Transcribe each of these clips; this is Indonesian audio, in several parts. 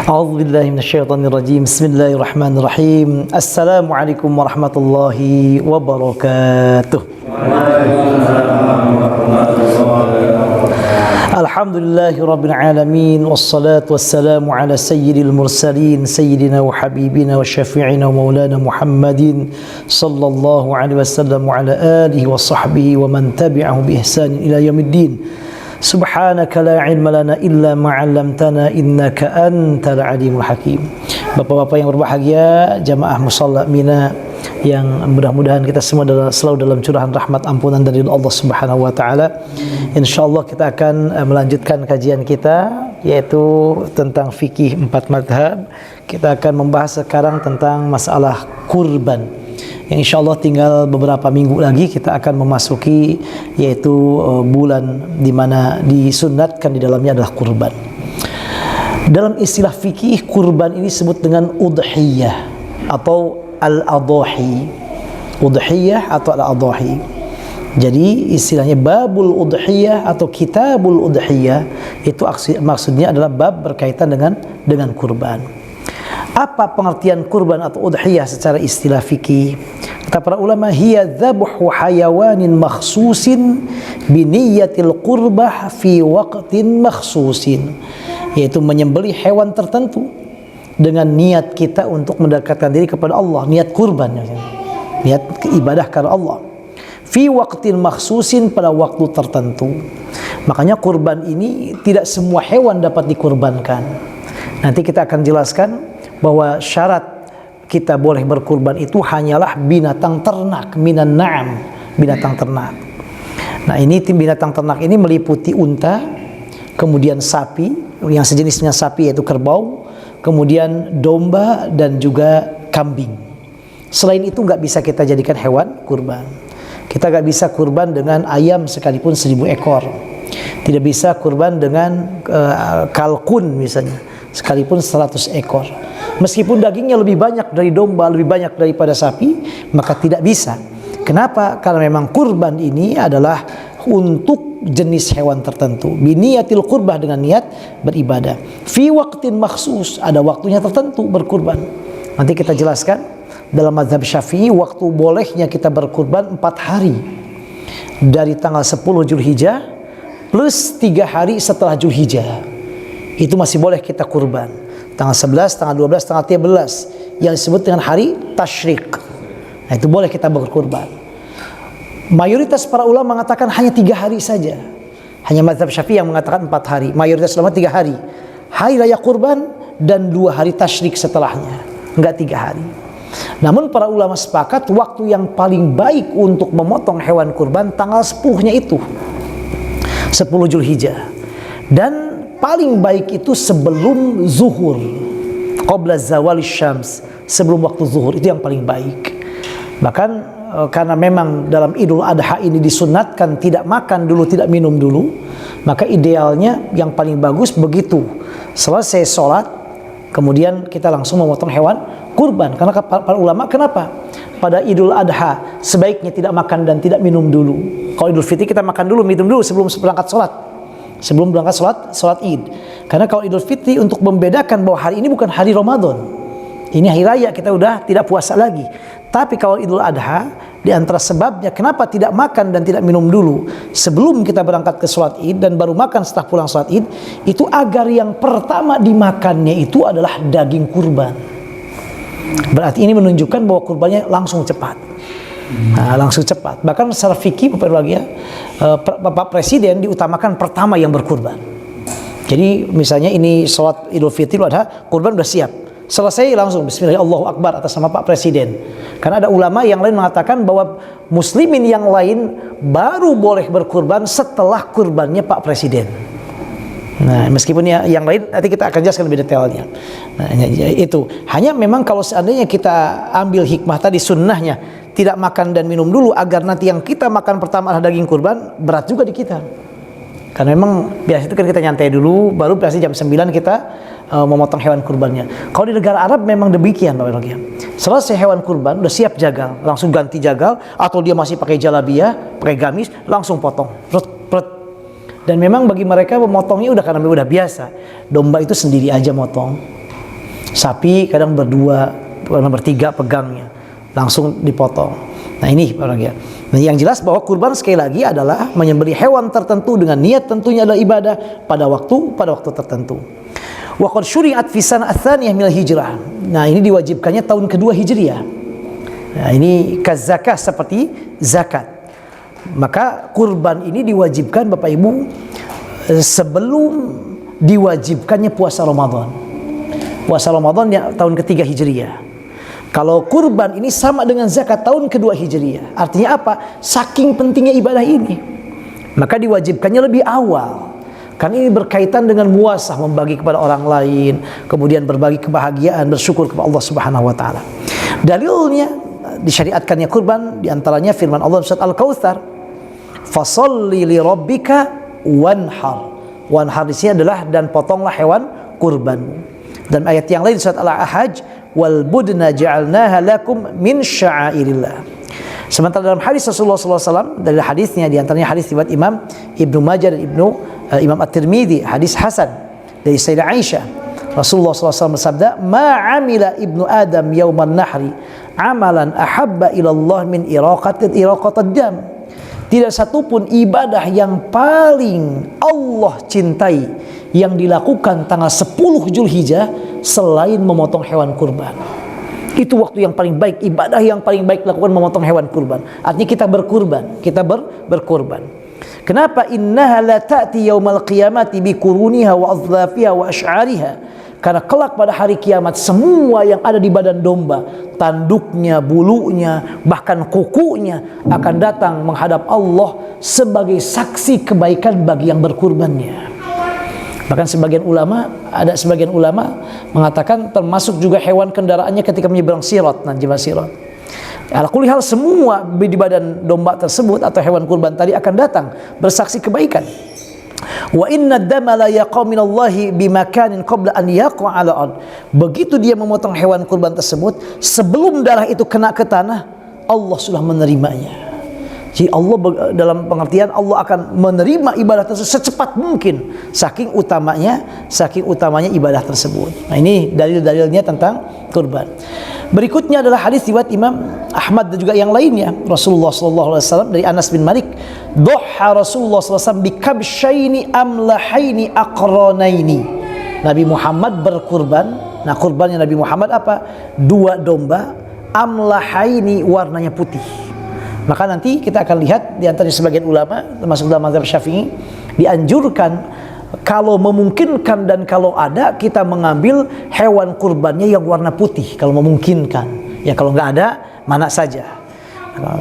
A'udzu billahi minasyaitonir rajim. Bismillahirrahmanirrahim. Assalamualaikum warahmatullahi wabarakatuh. Alhamdulillahirabbil alamin wassalatu wassalamu ala sayyidil mursalin sayyidina wa habibina wa syafi'ina wa maulana Muhammadin sallallahu alaihi wasallam wa ala alihi wa sahbihi wa man tabi'ahu bi ihsanin ila yaumiddin. Subhanaka la ilma lana illa ma 'allamtana innaka antal alimul hakim. Bapak-bapak yang berbahagia, jamaah musalla Mina yang mudah-mudahan kita semua selalu dalam curahan rahmat ampunan dari Allah Subhanahu wa taala. Insyaallah kita akan melanjutkan kajian kita yaitu tentang fikih 4 mazhab. Kita akan membahas sekarang tentang masalah kurban. Yang insyaallah tinggal beberapa minggu lagi kita akan memasuki yaitu bulan di mana disunnatkan di dalamnya adalah kurban. Dalam istilah fikih, kurban ini disebut dengan udhiyah atau al-adhahi. Udhiyah atau al-adhahi. Jadi istilahnya babul udhiyah atau kitabul udhiyah itu maksudnya adalah bab berkaitan dengan kurban. Apa pengertian kurban atau udhiyah secara istilah fikih? Kata para ulama, hiya dzabhu hayawanin makhsusin bi niyyatil qurbah fi waqtin makhsusin, yaitu menyembelih hewan tertentu dengan niat kita untuk mendekatkan diri kepada Allah, niat kurban, niat ibadah karena Allah. Fi waqtin makhsusin, pada waktu tertentu. Makanya kurban ini tidak semua hewan dapat dikurbankan. Nanti kita akan jelaskan bahwa syarat kita boleh berkurban itu hanyalah binatang ternak, minan na'am, binatang ternak. Nah, ini binatang ternak ini meliputi unta, kemudian sapi, yang sejenis dengan sapi yaitu kerbau, kemudian domba dan juga kambing. Selain itu nggak bisa kita jadikan hewan kurban. Kita nggak bisa kurban dengan ayam sekalipun 1000 ekor. Tidak bisa kurban dengan kalkun misalnya, sekalipun 100 ekor. Meskipun dagingnya lebih banyak dari domba, lebih banyak daripada sapi, maka tidak bisa. Kenapa? Karena memang kurban ini adalah untuk jenis hewan tertentu. Biniyatil qurbah, dengan niat beribadah. Fi waqtin makhsus, ada waktunya tertentu berkurban. Nanti kita jelaskan dalam mazhab Syafi'i waktu bolehnya kita berkurban 4 hari. Dari tanggal 10 Zulhijjah plus 3 hari setelah Zulhijjah. Itu masih boleh kita kurban. Tanggal 11, tanggal 12, tanggal 13 yang disebut dengan hari tasyrik. Nah, itu boleh kita berkurban. Mayoritas para ulama mengatakan hanya 3 hari saja. Hanya mazhab Syafi'i yang mengatakan 4 hari. Mayoritas ulama 3 hari. Hari raya kurban dan 2 hari tasyrik setelahnya. Enggak 3 hari. Namun para ulama sepakat waktu yang paling baik untuk memotong hewan kurban tanggal 10-nya itu. 10 Zulhijjah. Dan paling baik itu sebelum zuhur, qabla zawali syams, sebelum waktu zuhur, itu yang paling baik. Bahkan karena memang dalam Idul Adha ini disunnatkan tidak makan dulu, tidak minum dulu, maka idealnya yang paling bagus begitu selesai sholat kemudian kita langsung memotong hewan kurban. Karena para ulama, kenapa pada Idul Adha sebaiknya tidak makan dan tidak minum dulu? Kalau Idul Fitri kita makan dulu, minum dulu sebelum berangkat sholat, sebelum berangkat sholat Id. Karena kalau Idul Fitri untuk membedakan bahwa hari ini bukan hari Ramadan, ini hari raya, kita udah tidak puasa lagi. Tapi kalau Idul Adha, di antara sebabnya kenapa tidak makan dan tidak minum dulu sebelum kita berangkat ke sholat Id dan baru makan setelah pulang sholat Id, itu agar yang pertama dimakannya itu adalah daging kurban. Berarti ini menunjukkan bahwa kurbannya langsung cepat. Nah, langsung cepat. Bahkan secara fikih Bapak Presiden diutamakan pertama yang berkurban. Jadi misalnya ini sholat Idul Fitri Adha, kurban sudah siap, selesai langsung Bismillah Allahu Akbar atas nama Pak Presiden. Karena ada ulama yang lain mengatakan bahwa muslimin yang lain baru boleh berkurban setelah kurbannya Pak Presiden. Nah, meskipun yang lain nanti kita akan jelaskan lebih detailnya. Nah, itu hanya memang kalau seandainya kita ambil hikmah tadi, sunnahnya tidak makan dan minum dulu agar nanti yang kita makan pertama adalah daging kurban, berat juga di kita. Karena memang biasa itu kan kita nyantai dulu, baru biasa jam 9 kita memotong hewan kurbannya. Kalau di negara Arab memang demikian, Bapak Ibu. Selesai hewan kurban, udah siap jagal, langsung ganti jagal, atau dia masih pakai jalabiyah, pakai gamis, langsung potong. Dan memang bagi mereka memotongnya udah karena udah biasa. Domba itu sendiri aja motong. Sapi kadang berdua, kadang bertiga pegangnya, langsung dipotong. Nah ini orangnya. Nah yang jelas bahwa kurban sekali lagi adalah menyembelih hewan tertentu dengan niat tentunya adalah ibadah pada waktu tertentu. Wa qad syuri'at fi sanah ats-tsaniyah minal hijrah. Nah ini diwajibkannya tahun kedua Hijriah. Nah ini kazakah seperti zakat. Maka kurban ini diwajibkan Bapak Ibu sebelum diwajibkannya puasa Ramadan. Puasa Ramadan ya tahun ketiga Hijriah. Kalau kurban ini sama dengan zakat tahun kedua Hijriah. Artinya apa? Saking pentingnya ibadah ini, maka diwajibkannya lebih awal. Karena ini berkaitan dengan muasah, membagi kepada orang lain, kemudian berbagi kebahagiaan, bersyukur kepada Allah Subhanahu wa taala. Dalilnya disyariatkannya kurban diantaranya firman Allah surat Al-Kautsar, "Fasholli li rabbika wanhar." Wanhar di sini adalah dan potonglah hewan kurbanmu. Dan ayat yang lain surat Al-Ahzab, "Wal budna ja'alnaha lakum min sya'airillah." Sementara dalam hadis Rasulullah SAW, dari hadisnya diantaranya hadis riwayat Imam Ibnu Majah dan Imam At-Tirmidzi, hadis hasan dari Sayyidah Aisyah. Rasulullah SAW bersabda, "Ma 'amila ibnu Adam yauman nahri 'amalan ahabba ila Allah min iraqatid dam." Tidak satupun ibadah yang paling Allah cintai yang dilakukan tanggal 10 Zulhijjah selain memotong hewan kurban. Itu waktu yang paling baik, ibadah yang paling baik dilakukan memotong hewan kurban. Artinya kita berkurban, berkurban. Kenapa? Innaha la ta'ti yaumal qiyamati bi quruniha wa adzafiha wa asy'ariha. Karena kelak pada hari kiamat semua yang ada di badan domba, tanduknya, bulunya, bahkan kukunya akan datang menghadap Allah sebagai saksi kebaikan bagi yang berkurbannya. Bahkan ada sebagian ulama mengatakan termasuk juga hewan kendaraannya ketika menyeberang sirat, jembatan sirat. Ala kulli hal semua di badan domba tersebut atau hewan kurban tadi akan datang bersaksi kebaikan. Wa inna ad-dama la yaqa minallahi bimakanin qabla an yaqa 'ala ard. Begitu dia memotong hewan kurban tersebut, sebelum darah itu kena ke tanah, Allah sudah menerimanya. Jadi Allah dalam pengertian Allah akan menerima ibadah tersebut secepat mungkin, saking utamanya ibadah tersebut. Nah ini dalil-dalilnya tentang kurban. Berikutnya adalah hadis riwayat Imam Ahmad dan juga yang lainnya. Rasulullah SAW dari Anas bin Malik, "Dhuha Rasulullah SAW bi kabshaini amlahaini aqranaini." Nabi Muhammad berkurban. Nah kurbannya Nabi Muhammad apa? 2 domba amlahaini, warnanya putih. Maka nanti kita akan lihat di antara sebagian ulama termasuk dalam mazhab Syafi'i dianjurkan kalau memungkinkan dan kalau ada kita mengambil hewan kurbannya yang warna putih kalau memungkinkan. Ya kalau nggak ada mana saja.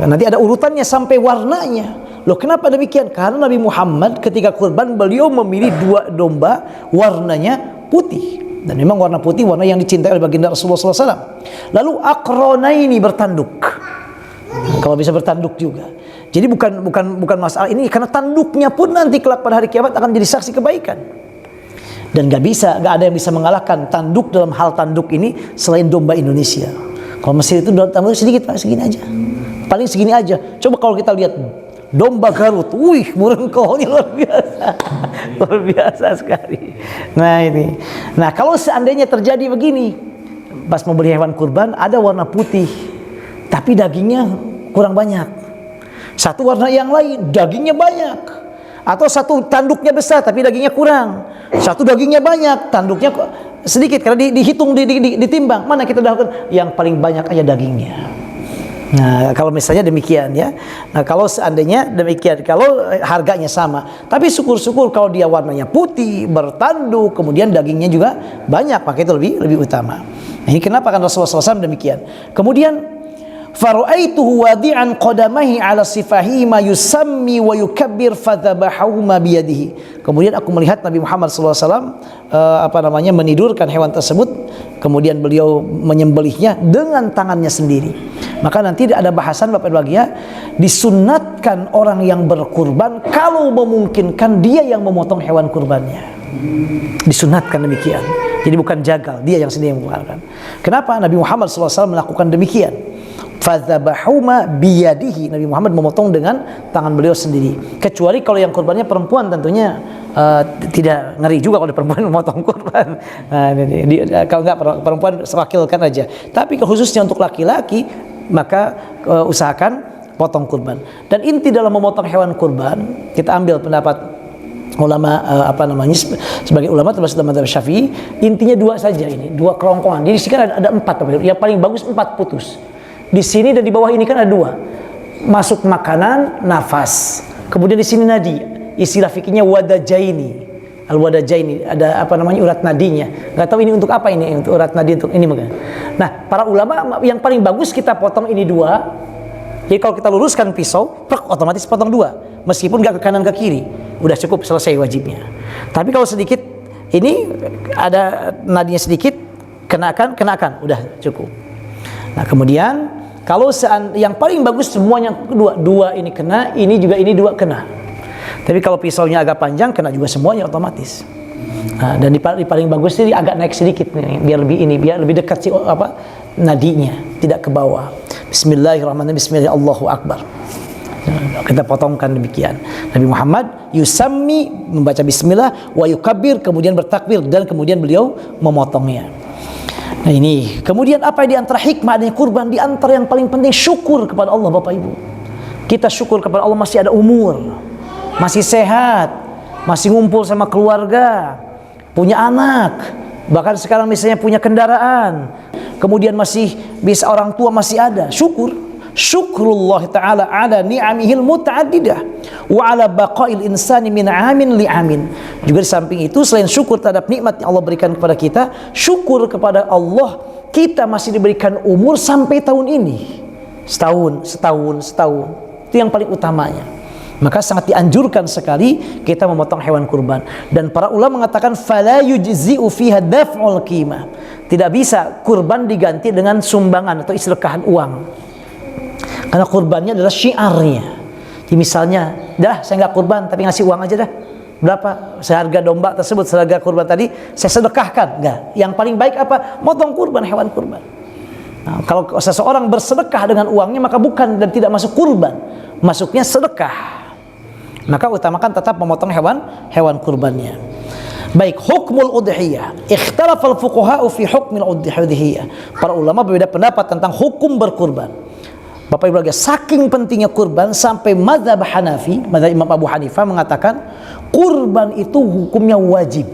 Nanti ada urutannya sampai warnanya. Loh kenapa demikian? Karena Nabi Muhammad ketika kurban beliau memilih 2 domba warnanya putih. Dan memang warna putih warna yang dicintai oleh baginda Rasulullah SAW. Lalu aqranaini, bertanduk. Kalau bisa bertanduk juga. Jadi bukan masalah ini, karena tanduknya pun nanti kelak pada hari kiamat akan jadi saksi kebaikan. Dan gak ada yang bisa mengalahkan tanduk dalam hal tanduk ini selain domba Indonesia. Kalau Mesir itu tanduk sedikit Pak, segini aja. Paling segini aja. Coba kalau kita lihat domba Garut, wih murengkohnya luar biasa. Luar biasa sekali. Nah ini. Nah kalau seandainya terjadi begini, pas mau beli hewan kurban ada warna putih, tapi dagingnya kurang banyak. Satu warna yang lain, dagingnya banyak. Atau satu tanduknya besar, tapi dagingnya kurang. Satu dagingnya banyak, tanduknya sedikit. Karena dihitung, ditimbang. Mana kita dahulukan? Yang paling banyak aja dagingnya. Nah, kalau misalnya demikian ya. Nah, kalau seandainya demikian, kalau harganya sama. Tapi syukur-syukur kalau dia warnanya putih, bertanduk, kemudian dagingnya juga banyak, maka itu lebih utama. Nah, ini kenapa kan Rasulullah SAW demikian. Kemudian fara'aituhu wadi'an qadamaihi 'ala sifahi ma yusammi wa yukabbir fadhabahuma biyadihi. Kemudian aku melihat Nabi Muhammad SAW menidurkan hewan tersebut, kemudian beliau menyembelihnya dengan tangannya sendiri. Maka nanti ada bahasan Bapak Ibu ya, disunnatkan orang yang berkurban kalau memungkinkan dia yang memotong hewan kurbannya. Disunatkan demikian. Jadi bukan jagal, dia yang sendiri yang mengeluarkan. Kenapa Nabi Muhammad SAW melakukan demikian? Fadzabahuma biyadihi. Nabi Muhammad memotong dengan tangan beliau sendiri. Kecuali kalau yang kurbannya perempuan tentunya tidak ngeri juga kalau perempuan memotong kurban. Nah, kalau enggak perempuan sewakilkan aja. Tapi khususnya untuk laki-laki maka usahakan potong kurban. Dan inti dalam memotong hewan kurban, kita ambil pendapat ulama sebagai ulama termasuk dalam mazhab Syafi'i, intinya dua saja ini, dua kerongkongan. Di sini kan ada empat, yang paling bagus 4 putus. Di sini dan di bawah ini kan ada 2. Masuk makanan, nafas. Kemudian di sini nadi. Istilah fikihnya wadajaini. Al-wadajaini, ada urat nadinya. Enggak tahu ini untuk apa ini, untuk urat nadi untuk ini mungkin. Nah, para ulama yang paling bagus kita potong ini 2. Jadi kalau kita luruskan pisau, otomatis potong 2. Meskipun enggak ke kanan ke kiri, udah cukup, selesai wajibnya. Tapi kalau sedikit ini ada nadinya sedikit, kenakan, udah cukup. Nah, kemudian kalau yang paling bagus semuanya dua ini kena, ini juga ini 2 kena. Tapi kalau pisaunya agak panjang, kena juga semuanya otomatis. Nah, dan di paling bagus ini agak naik sedikit nih, biar lebih dekat nadinya, tidak ke bawah. Bismillahirrahmanirrahim. Bismillah, Allahu Akbar. Kita potongkan demikian. Nabi Muhammad yusammi, membaca bismillah, wa yukabbir, kemudian bertakbir, dan kemudian beliau memotongnya. Nah ini, kemudian apa di antara hikmah adanya kurban? Di antara yang paling penting syukur kepada Allah, Bapak Ibu. Kita syukur kepada Allah masih ada umur, masih sehat, masih ngumpul sama keluarga, punya anak, bahkan sekarang misalnya punya kendaraan, kemudian masih bisa orang tua masih ada. Syukrullah ta'ala ala ni'amihil muta'addidah wa ala baqail insani min amin li amin. Juga di samping itu, selain syukur terhadap nikmat yang Allah berikan kepada kita, syukur kepada Allah kita masih diberikan umur sampai tahun ini, setahun. Itu yang paling utamanya. Maka sangat dianjurkan sekali kita memotong hewan kurban. Dan para ulama mengatakan fala yujzi'u fiha daf'ul qimah. Tidak bisa kurban diganti dengan sumbangan atau sedekahan uang. Karena kurbannya adalah syiarnya. Jadi misalnya, saya nggak kurban tapi ngasih uang aja dah. Berapa seharga domba tersebut, seharga kurban tadi saya sedekahkan. Enggak. Yang paling baik apa? Motong kurban, hewan kurban. Nah, kalau seseorang bersedekah dengan uangnya maka bukan dan tidak masuk kurban, masuknya sedekah. Maka utamakan tetap memotong hewan kurbannya. Baik, hukmul udhiyah. Ikhtalafal fuqaha'u fi hukmil udhiyah. Para ulama berbeda pendapat tentang hukum berkurban. Bapak Ibu, saking pentingnya kurban sampai mazhab Hanafi, mazhab Imam Abu Hanifah mengatakan kurban itu hukumnya wajib.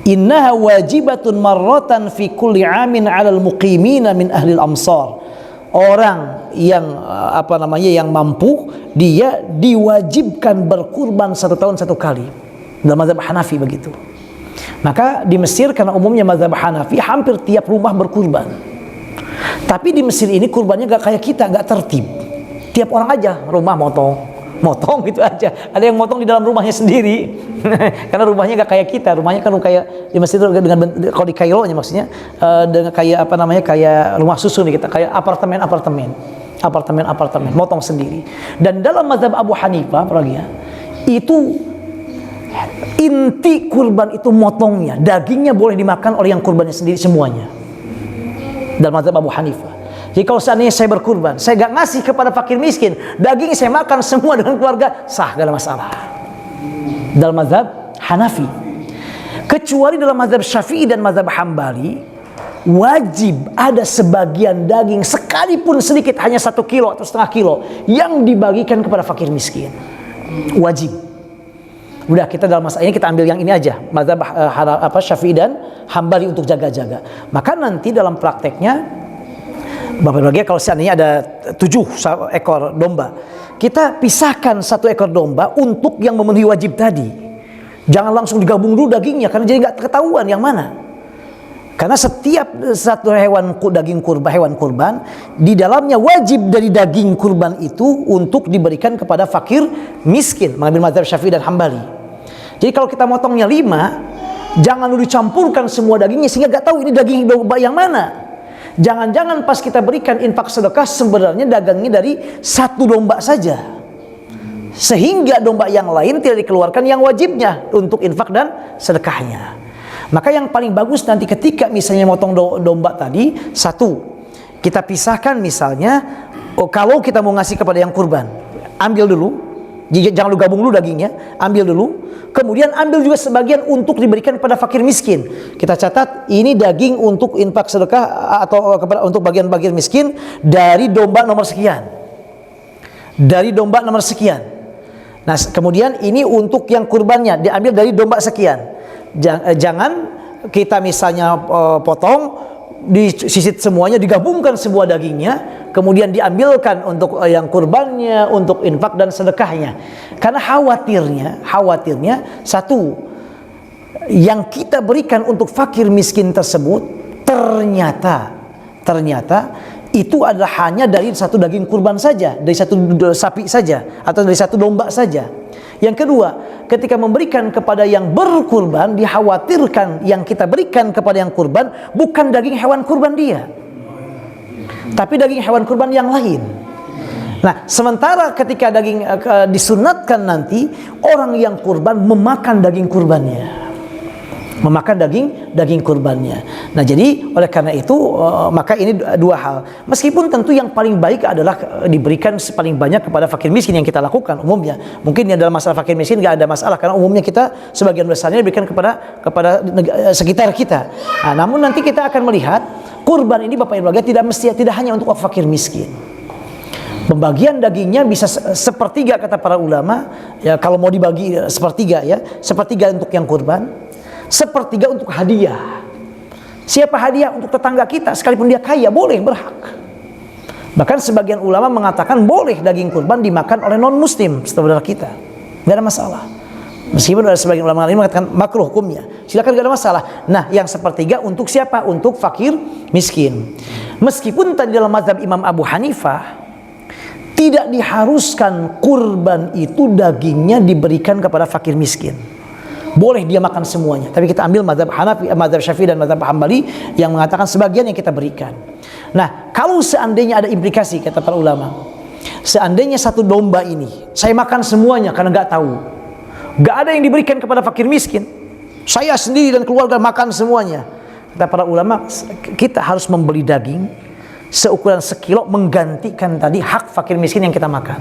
Innaha wajibatun marratan fi kulli amin 'alal muqimina min ahli al-amsar. Orang yang yang mampu, dia diwajibkan berkurban 1 tahun 1 kali. Dalam mazhab Hanafi begitu. Maka di Mesir, karena umumnya mazhab Hanafi, hampir tiap rumah berkurban. Tapi di Mesir ini kurbannya gak kayak kita, gak tertib. Tiap orang aja rumah motong gitu aja. Ada yang motong di dalam rumahnya sendiri. Karena rumahnya gak kayak kita. Rumahnya kan kayak di Mesir dengan kalau di Kairo nya maksudnya dengan kayak kayak rumah susun nih kita, kayak apartemen, motong sendiri. Dan dalam mazhab Abu Hanifah itu inti kurban itu motongnya. Dagingnya boleh dimakan oleh yang kurbannya sendiri semuanya. Dalam mazhab Abu Hanifah. Jadi kalau seandainya saya berkurban, saya gak ngasih kepada fakir miskin, daging saya makan semua dengan keluarga, sah, gak ada masalah. Dalam mazhab Hanafi. Kecuali dalam mazhab Syafi'i dan mazhab Hambali, wajib ada sebagian daging sekalipun sedikit, hanya 1 kilo atau setengah kilo, yang dibagikan kepada fakir miskin. Wajib. Udah, kita dalam masalah ini kita ambil yang ini aja, mazhab Syafi'i dan Hambali untuk jaga-jaga. Maka nanti dalam prakteknya, Bapak-Bapak, kalau seandainya ada 7 ekor domba, kita pisahkan 1 ekor domba untuk yang memenuhi wajib tadi. Jangan langsung digabung dulu dagingnya, karena jadi nggak ketahuan yang mana. Karena setiap satu hewan kurban, di dalamnya wajib dari daging kurban itu untuk diberikan kepada fakir miskin, mengambil mazhab Syafi'i dan Hambali. Jadi kalau kita motongnya 5, jangan dulu dicampurkan semua dagingnya sehingga gak tahu ini daging domba yang mana. Jangan-jangan pas kita berikan infak sedekah sebenarnya dagangnya dari 1 domba saja, sehingga domba yang lain tidak dikeluarkan yang wajibnya untuk infak dan sedekahnya. Maka yang paling bagus nanti ketika misalnya motong domba tadi, 1 kita pisahkan misalnya, kalau kita mau ngasih kepada yang kurban, ambil dulu Jangan lu gabung dulu dagingnya, ambil dulu. Kemudian ambil juga sebagian untuk diberikan kepada fakir miskin. Kita catat ini daging untuk infak sedekah atau untuk bagian-bagian miskin dari domba nomor sekian. Dari domba nomor sekian. Nah, kemudian ini untuk yang kurbannya diambil dari domba sekian. Jangan kita misalnya potong, disisit semuanya, digabungkan sebuah dagingnya, kemudian diambilkan untuk yang kurbannya, untuk infak dan sedekahnya. Karena khawatirnya satu, yang kita berikan untuk fakir miskin tersebut ternyata itu adalah hanya dari satu daging kurban saja, dari satu sapi saja, atau dari satu domba saja. Yang kedua, ketika memberikan kepada yang berkurban, dikhawatirkan yang kita berikan kepada yang kurban bukan daging hewan kurban dia, tapi daging hewan kurban yang lain. Nah, sementara ketika daging disunatkan nanti, orang yang kurban memakan daging kurbannya, daging kurbannya. Nah, jadi oleh karena itu maka ini dua hal. Meskipun tentu yang paling baik adalah diberikan paling banyak kepada fakir miskin yang kita lakukan umumnya. Mungkin yang dalam masalah fakir miskin nggak ada masalah karena umumnya kita sebagian besarnya diberikan kepada sekitar kita. Nah, namun nanti kita akan melihat kurban ini Bapak Ibu tidak hanya untuk fakir miskin. Pembagian dagingnya bisa sepertiga kata para ulama, ya kalau mau dibagi sepertiga ya, sepertiga untuk yang kurban, sepertiga untuk hadiah. Siapa hadiah? Untuk tetangga kita, sekalipun dia kaya, boleh, berhak. Bahkan sebagian ulama mengatakan boleh daging kurban dimakan oleh non-muslim saudara kita, nggak ada masalah. Meskipun ada sebagian ulama lain mengatakan makruh hukumnya, silakan, nggak ada masalah. Nah, yang sepertiga untuk siapa? Untuk fakir miskin. Meskipun tadi dalam mazhab Imam Abu Hanifah tidak diharuskan kurban itu dagingnya diberikan kepada fakir miskin. Boleh dia makan semuanya. Tapi kita ambil mazhab Hanafi, mazhab Syafi'i dan mazhab Hambali yang mengatakan sebagian yang kita berikan. Nah, kalau seandainya ada implikasi kata para ulama, seandainya satu domba ini saya makan semuanya karena nggak tahu, nggak ada yang diberikan kepada fakir miskin, saya sendiri dan keluarga makan semuanya. Kata para ulama, kita harus membeli daging seukuran sekilo menggantikan tadi hak fakir miskin yang kita makan.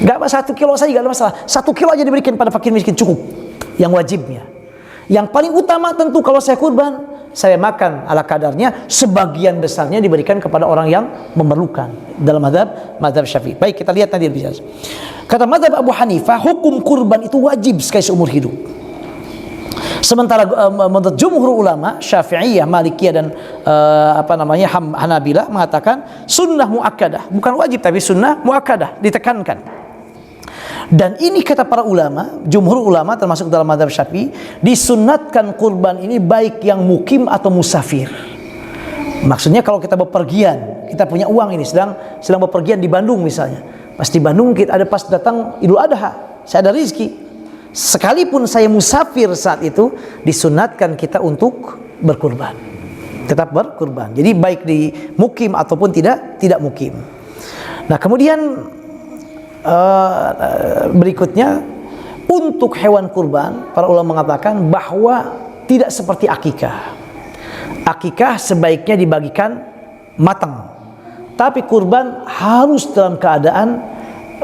Gak apa 1 kilo saja, gak ada masalah. 1 kilo aja diberikan pada fakir miskin cukup. Yang wajibnya. Yang paling utama tentu kalau saya kurban, saya makan ala kadarnya, sebagian besarnya diberikan kepada orang yang memerlukan dalam mazhab Syafi'i. Baik, kita lihat tadi bicara. Kata mazhab Abu Hanifah, hukum kurban itu wajib sekali seumur hidup. Sementara menurut jumhur ulama Syafi'iyah, Malikiyah dan Hanabilah mengatakan sunnah muakkadah, bukan wajib tapi sunnah muakkadah, ditekankan. Dan ini kata para ulama, jumhur ulama termasuk dalam mazhab Syafi'i, disunnatkan kurban ini baik yang mukim atau musafir. Maksudnya kalau kita bepergian, kita punya uang ini sedang bepergian di Bandung misalnya. Pas di Bandung kita ada pas datang Idul Adha, saya ada rezeki. Sekalipun saya musafir saat itu, disunatkan kita untuk berkurban, tetap berkurban. Jadi baik di mukim ataupun tidak mukim. Nah, kemudian berikutnya untuk hewan kurban, para ulama mengatakan bahwa tidak seperti akikah. Akikah sebaiknya dibagikan matang, tapi kurban harus dalam keadaan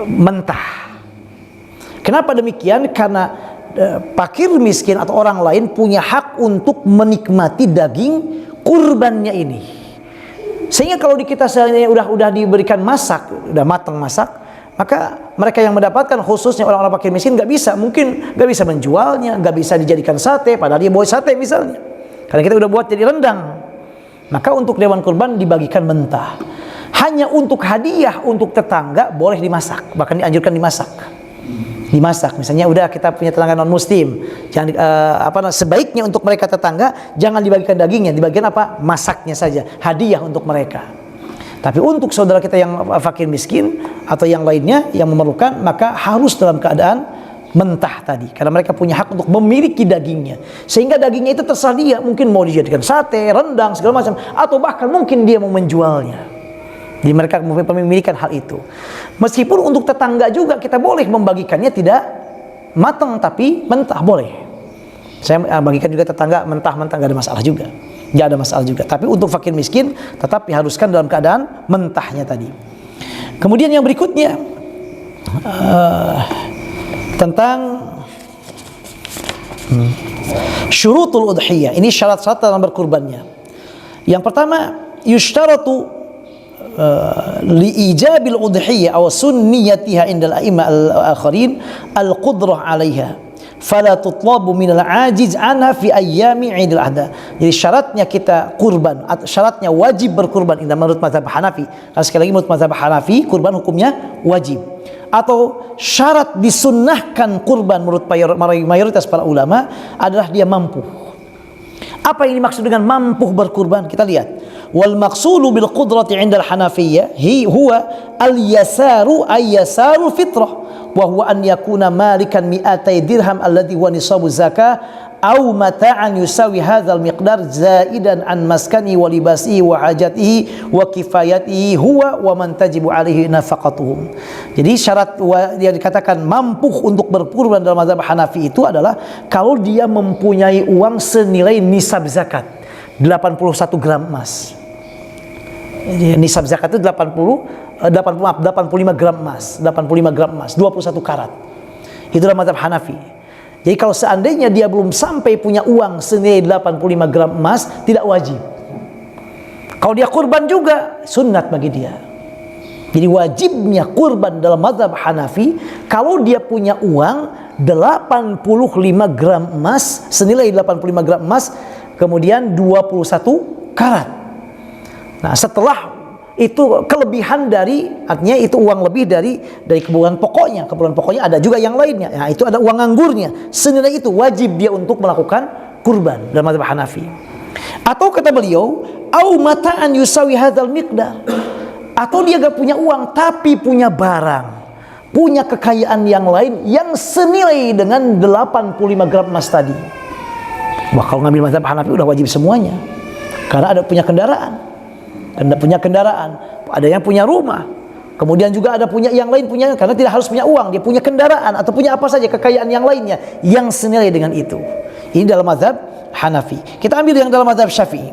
mentah. Kenapa demikian? Karena fakir miskin atau orang lain punya hak untuk menikmati daging kurbannya ini. Sehingga kalau di kita udah diberikan masak, udah matang masak, maka mereka yang mendapatkan khususnya orang-orang fakir miskin mungkin nggak bisa menjualnya, nggak bisa dijadikan sate, padahal dia buat sate misalnya. Karena kita udah buat jadi rendang. Maka untuk hewan kurban dibagikan mentah. Hanya untuk hadiah untuk tetangga boleh dimasak, bahkan dianjurkan dimasak. Misalnya udah kita punya tetangga non muslim, jangan sebaiknya untuk mereka tetangga jangan dibagikan dagingnya, dibagikan masaknya saja, hadiah untuk mereka. Tapi untuk saudara kita yang fakir miskin atau yang lainnya yang memerlukan, maka harus dalam keadaan mentah tadi, karena mereka punya hak untuk memiliki dagingnya, sehingga dagingnya itu tersedia, mungkin mau dijadikan sate, rendang, segala macam, atau bahkan mungkin dia mau menjualnya. Jadi mereka memiliki hal itu. Meskipun untuk tetangga juga kita boleh membagikannya tidak matang tapi mentah, boleh. Saya bagikan juga tetangga mentah-mentah, nggak ada masalah juga. Nggak ada masalah juga. Tapi untuk fakir miskin tetap diharuskan dalam keadaan mentahnya tadi. Kemudian yang berikutnya, tentang syurutul udhiyah. Ini syarat-syarat dalam berkurbannya. Yang pertama, yushtaratu li ijabil udhiyah aw sunniyatiha indal a'imma al-akharin al-qudrah 'alaiha fala tutlabu minal ajiz anha fi ayyami 'idil adha. Jadi syaratnya kita kurban, syaratnya wajib berkurban menurut mazhab Hanafi. Karena sekali lagi menurut mazhab Hanafi kurban hukumnya wajib. Atau syarat disunnahkan kurban menurut mayoritas para ulama adalah dia mampu. Apa yang dimaksud dengan mampu berkurban? Kita lihat. Wal maqsulu bil qudrati 'inda al-Hanafiyyah huwa al-yasaru ay yasaru fitrah wa huwa an yakuna malikan mi'atai dirham alladhi huwa nisabu zakah aw mata'an yusawi hadzal miqdar zaidan an maskani wa libasihi wa hajatihi wa kifayatihi huwa wa man tajibu alaihi nafaqatuhum. Jadi syarat yang dikatakan mampu untuk berkurban dalam mazhab Hanafi itu adalah kalau dia mempunyai uang senilai nisab zakat 81 gram emas. Jadi nisab zakat itu 85 gram emas, 85 gram emas, 21 karat. Itulah mazhab Hanafi. Jadi kalau seandainya dia belum sampai punya uang senilai 85 gram emas, tidak wajib. Kalau dia kurban juga sunat bagi dia. Jadi wajibnya kurban dalam mazhab Hanafi kalau dia punya uang 85 gram emas, senilai 85 gram emas, kemudian 21 karat. Nah, setelah itu kelebihan dari, artinya itu uang lebih dari kebutuhan pokoknya. Kebutuhan pokoknya ada juga yang lainnya. Nah, itu ada uang anggurnya. Senilai itu wajib dia untuk melakukan kurban dalam mazhab Hanafi. Atau kata beliau, au mata'an yusawi hadzal miqdar. Atau dia gak punya uang tapi punya barang, punya kekayaan yang lain yang senilai dengan 85 gram emas tadi. Wah, kalau ngambil mazhab Hanafi udah wajib semuanya. Karena ada punya kendaraan. Ada yang punya rumah, kemudian juga ada punya yang lain punya, karena tidak harus punya uang, dia punya kendaraan atau punya apa saja kekayaan yang lainnya yang senilai dengan itu. Ini dalam mazhab Hanafi. Kita ambil yang dalam mazhab Syafi'i.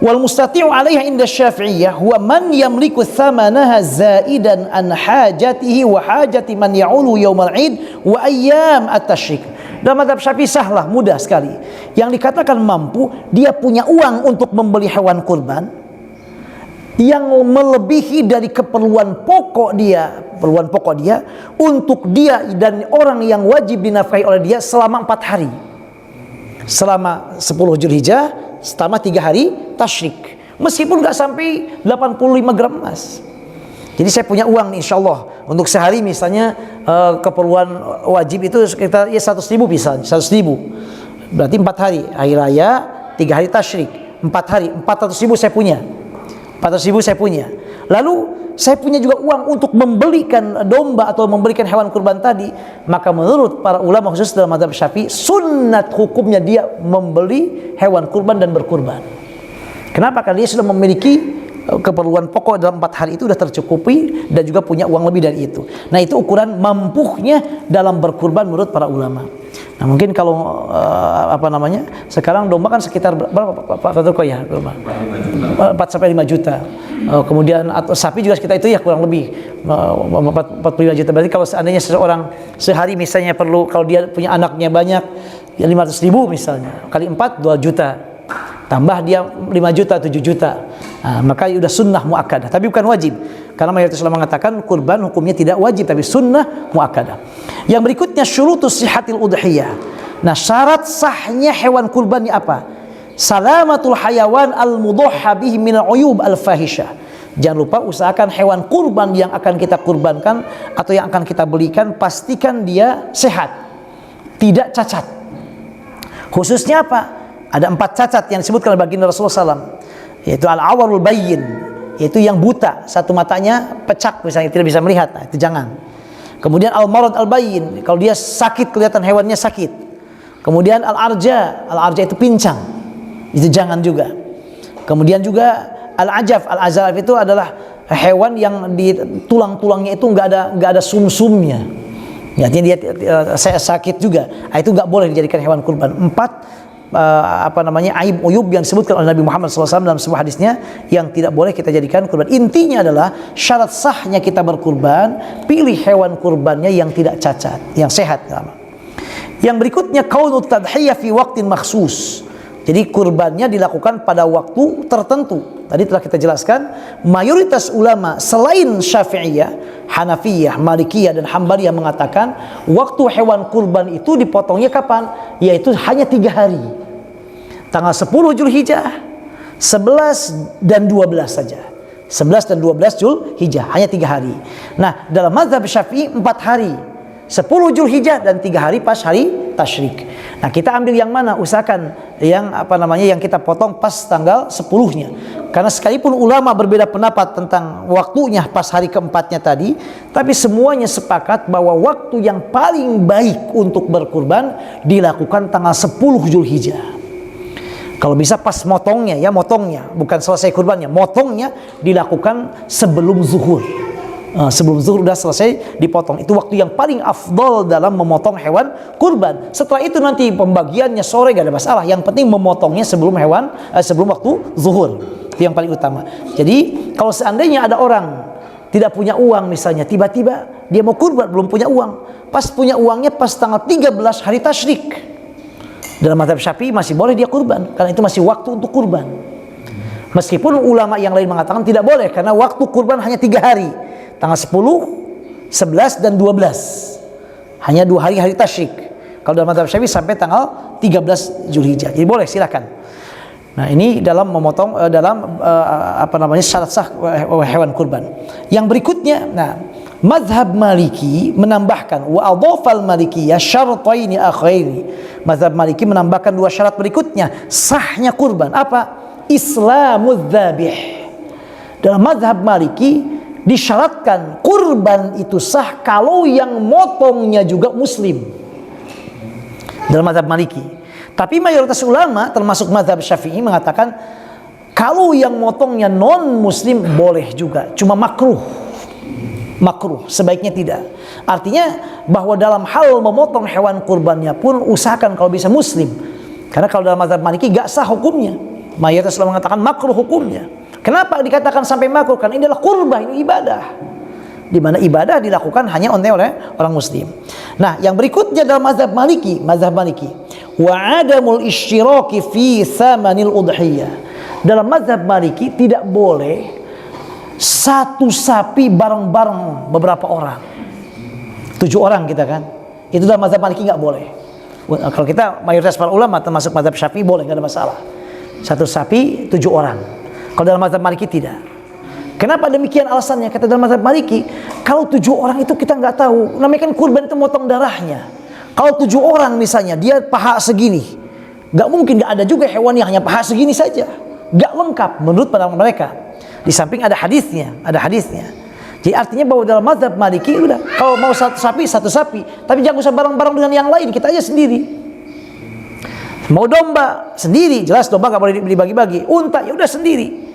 Wal mustati'u 'alaiha inda Syafi'iyah huwa man yamliku thamanaha zaidan an hajatihi wa hajati man ya'ulu yaumal 'id wa ayyam at-tasyrik. Dalam mazhab Syafi'i sahlah, mudah sekali. Yang dikatakan mampu, dia punya uang untuk membeli hewan kurban yang melebihi dari keperluan pokok dia untuk dia dan orang yang wajib dinafkahi oleh dia selama 4 hari, selama 10 Zulhijjah, selama 3 hari tasyrik, meskipun nggak sampai 85 gram emas. Jadi saya punya uang nih, insyaallah untuk sehari misalnya keperluan wajib itu sekitar 100.000 misalnya, 100.000 berarti 4 hari, hari raya 3 hari tasyrik, 4 hari 400.000 saya punya. 400.000 saya punya. Lalu saya punya juga uang untuk membelikan domba atau membelikan hewan kurban tadi. Maka menurut para ulama khusus dalam mazhab Syafi'i, sunat hukumnya dia membeli hewan kurban dan berkurban. Kenapa? Karena dia sudah memiliki keperluan pokok dalam 4 hari itu sudah tercukupi dan juga punya uang lebih dari itu. Nah, itu ukuran mampuhnya dalam berkurban menurut para ulama. Nah, mungkin kalau sekarang domba kan sekitar berapa Pak Fatul ya? 4 sampai 5 juta. Kemudian atau sapi juga sekitar itu ya, kurang lebih 45 juta. Berarti kalau seandainya seseorang sehari misalnya perlu, kalau dia punya anaknya banyak ya 500.000 misalnya, kali 4 2 juta. Tambah dia 5 juta, 7 juta. Nah, maka sudah sunnah muakkadah, tapi bukan wajib. Karena mayoritas ulama mengatakan kurban hukumnya tidak wajib, tapi sunnah muakkadah. Yang berikutnya syurutus sihatil udhiyah. Nah, syarat sahnya hewan kurban ini apa? Salamatul hayawan al-mudhahha bihi min al-uyub al-fahisyah. Jangan lupa usahakan hewan kurban yang akan kita kurbankan atau yang akan kita belikan, pastikan dia sehat, tidak cacat. Khususnya apa? Ada 4 cacat yang disebutkan oleh baginda Rasulullah SAW, yaitu al-awarul bayyin, yaitu yang buta, satu matanya pecak misalnya, tidak bisa melihat. Nah, itu jangan. Kemudian al-marad al-bayyin, kalau dia sakit, kelihatan hewannya sakit. Kemudian al-arja itu pincang, itu jangan juga. Kemudian juga al-ajaf itu adalah hewan yang di tulang-tulangnya itu nggak ada sumsumnya, artinya dia sakit juga. Nah, itu nggak boleh dijadikan hewan kurban. 4 aib uyub yang disebutkan oleh Nabi Muhammad SAW dalam sebuah hadisnya yang tidak boleh kita jadikan kurban. Intinya adalah syarat sahnya kita berkurban, pilih hewan kurbannya yang tidak cacat, yang sehat. Yang berikutnya kaunut tadhiyah fi waqtin makhsus. Jadi kurbannya dilakukan pada waktu tertentu. Tadi telah kita jelaskan, mayoritas ulama selain Syafi'iyah, Hanafiyah, Malikiyah dan Hambaliyah mengatakan waktu hewan kurban itu dipotongnya kapan? Yaitu hanya 3 hari. Tanggal 10 Zulhijjah, 11 dan 12 saja. 11 dan 12 Zulhijjah, hanya 3 hari. Nah, dalam mazhab Syafi'i 4 hari. 10 Zulhijjah dan 3 hari pas hari tasyrik. Nah, kita ambil yang mana? Usahakan yang yang kita potong pas tanggal 10-nya. Karena sekalipun ulama berbeda pendapat tentang waktunya pas hari keempatnya tadi, tapi semuanya sepakat bahwa waktu yang paling baik untuk berkurban dilakukan tanggal 10 Zulhijjah. Kalau bisa pas motongnya, bukan selesai kurbannya, motongnya dilakukan sebelum zuhur. Sebelum zuhur sudah selesai dipotong. Itu waktu yang paling afdol dalam memotong hewan kurban. Setelah itu nanti pembagiannya sore gak ada masalah. Yang penting memotongnya sebelum sebelum waktu zuhur. Itu yang paling utama. Jadi kalau seandainya ada orang tidak punya uang misalnya, tiba-tiba dia mau kurban belum punya uang. Pas punya uangnya pas tanggal 13 hari tasyrik. Dalam mazhab Syafi'i masih boleh dia kurban karena itu masih waktu untuk kurban. Meskipun ulama yang lain mengatakan tidak boleh karena waktu kurban hanya 3 hari. Tanggal 10, 11 dan 12. Hanya 2 hari tasyrik. Kalau dalam mazhab Syafi'i sampai tanggal 13 Zulhijjah. Jadi boleh, silakan. Nah, ini dalam memotong syarat sah hewan kurban. Yang berikutnya, mazhab Maliki menambahkan wa adhafal Malikiyah syartaini akhairi. Mazhab Maliki menambahkan 2 syarat berikutnya sahnya kurban. Apa? Islamudz dzabih. Dalam mazhab Maliki disyaratkan kurban itu sah kalau yang motongnya juga muslim. Dalam mazhab Maliki. Tapi mayoritas ulama termasuk mazhab Syafi'i mengatakan kalau yang motongnya non muslim boleh juga, cuma makruh. Sebaiknya tidak. Artinya bahwa dalam hal memotong hewan kurbannya pun usahakan kalau bisa muslim. Karena kalau dalam mazhab Maliki gak sah hukumnya. Mayoritas ulama mengatakan makruh hukumnya. Kenapa dikatakan sampai makruh? Karena ini adalah kurban, ini ibadah. Di mana ibadah dilakukan hanya oleh orang muslim. Nah, yang berikutnya dalam mazhab Maliki, wa adamul isyraki fi thamanil udhiyah. Dalam mazhab Maliki tidak boleh satu sapi bareng-bareng beberapa orang. 7 orang kita kan. Itu dalam mazhab Maliki nggak boleh. Kalau kita mayoritas para ulama termasuk mazhab Syafi'i boleh, nggak ada masalah. 1 sapi 7 orang. Kalau dalam mazhab Maliki tidak. Kenapa demikian alasannya? Kata dalam mazhab Maliki, kalau 7 orang itu kita nggak tahu. Namanya kan kurban itu motong darahnya. Kalau 7 orang misalnya dia paha segini, nggak mungkin nggak ada juga hewan yang hanya paha segini saja. Nggak lengkap menurut pandangan mereka. Di samping ada hadisnya. Jadi artinya bahwa dalam mazhab Maliki udah kalau mau 1 sapi, tapi jangan usah bareng-bareng dengan yang lain, kita aja sendiri. Mau domba sendiri, jelas domba nggak boleh dibagi-bagi. Unta ya udah sendiri.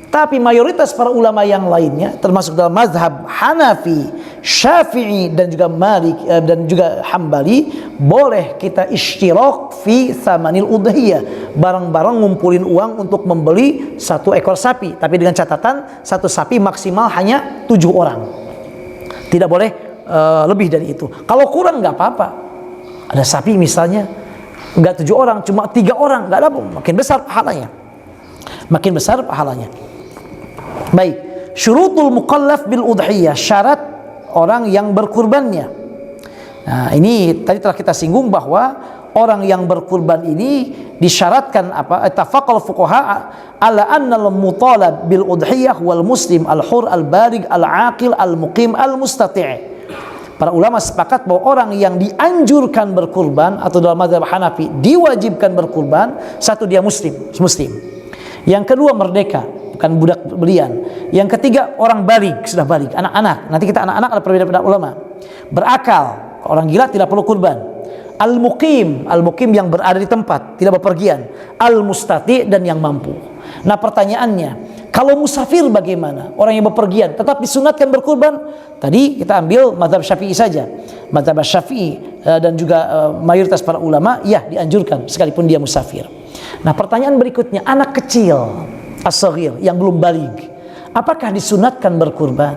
Tapi mayoritas para ulama yang lainnya, termasuk dalam mazhab Hanafi, Syafi'i dan juga Malik dan juga Hambali, boleh kita ishtirak fi tsamanil udhiyah, bareng-bareng ngumpulin uang untuk membeli 1 ekor sapi. Tapi dengan catatan 1 sapi maksimal hanya 7 orang. Tidak boleh lebih dari itu. Kalau kurang nggak apa-apa. Ada sapi misalnya enggak 7 orang, cuma 3 orang, enggak ada, makin besar pahalanya. Baik, syurutul mukallaf bil udhiyah, syarat orang yang berkurbannya. Nah, ini tadi telah kita singgung bahwa orang yang berkurban ini disyaratkan apa? Tafaqal fuqaha ala anna al mutalab bil udhiyah wal muslim al hur al baligh al aqil al muqim al mustati'. Para ulama sepakat bahwa orang yang dianjurkan berkurban atau dalam mazhab Hanafi diwajibkan berkurban, 1 dia muslim. Yang kedua merdeka, bukan budak belian. Yang ketiga orang baligh, sudah baligh, anak-anak. Nanti kita anak-anak ada perbedaan pendapat ulama. Berakal, orang gila tidak perlu kurban. Al-muqim yang berada di tempat, tidak bepergian. Al-mustati dan yang mampu. Nah, pertanyaannya, Kalau musafir bagaimana? Orang yang bepergian tetap disunatkan berkurban. Tadi kita ambil mazhab Syafi'i saja. Mazhab Syafi'i dan juga mayoritas para ulama ya dianjurkan sekalipun dia musafir. Nah, pertanyaan berikutnya, anak kecil as-saghir yang belum baligh, apakah disunatkan berkurban?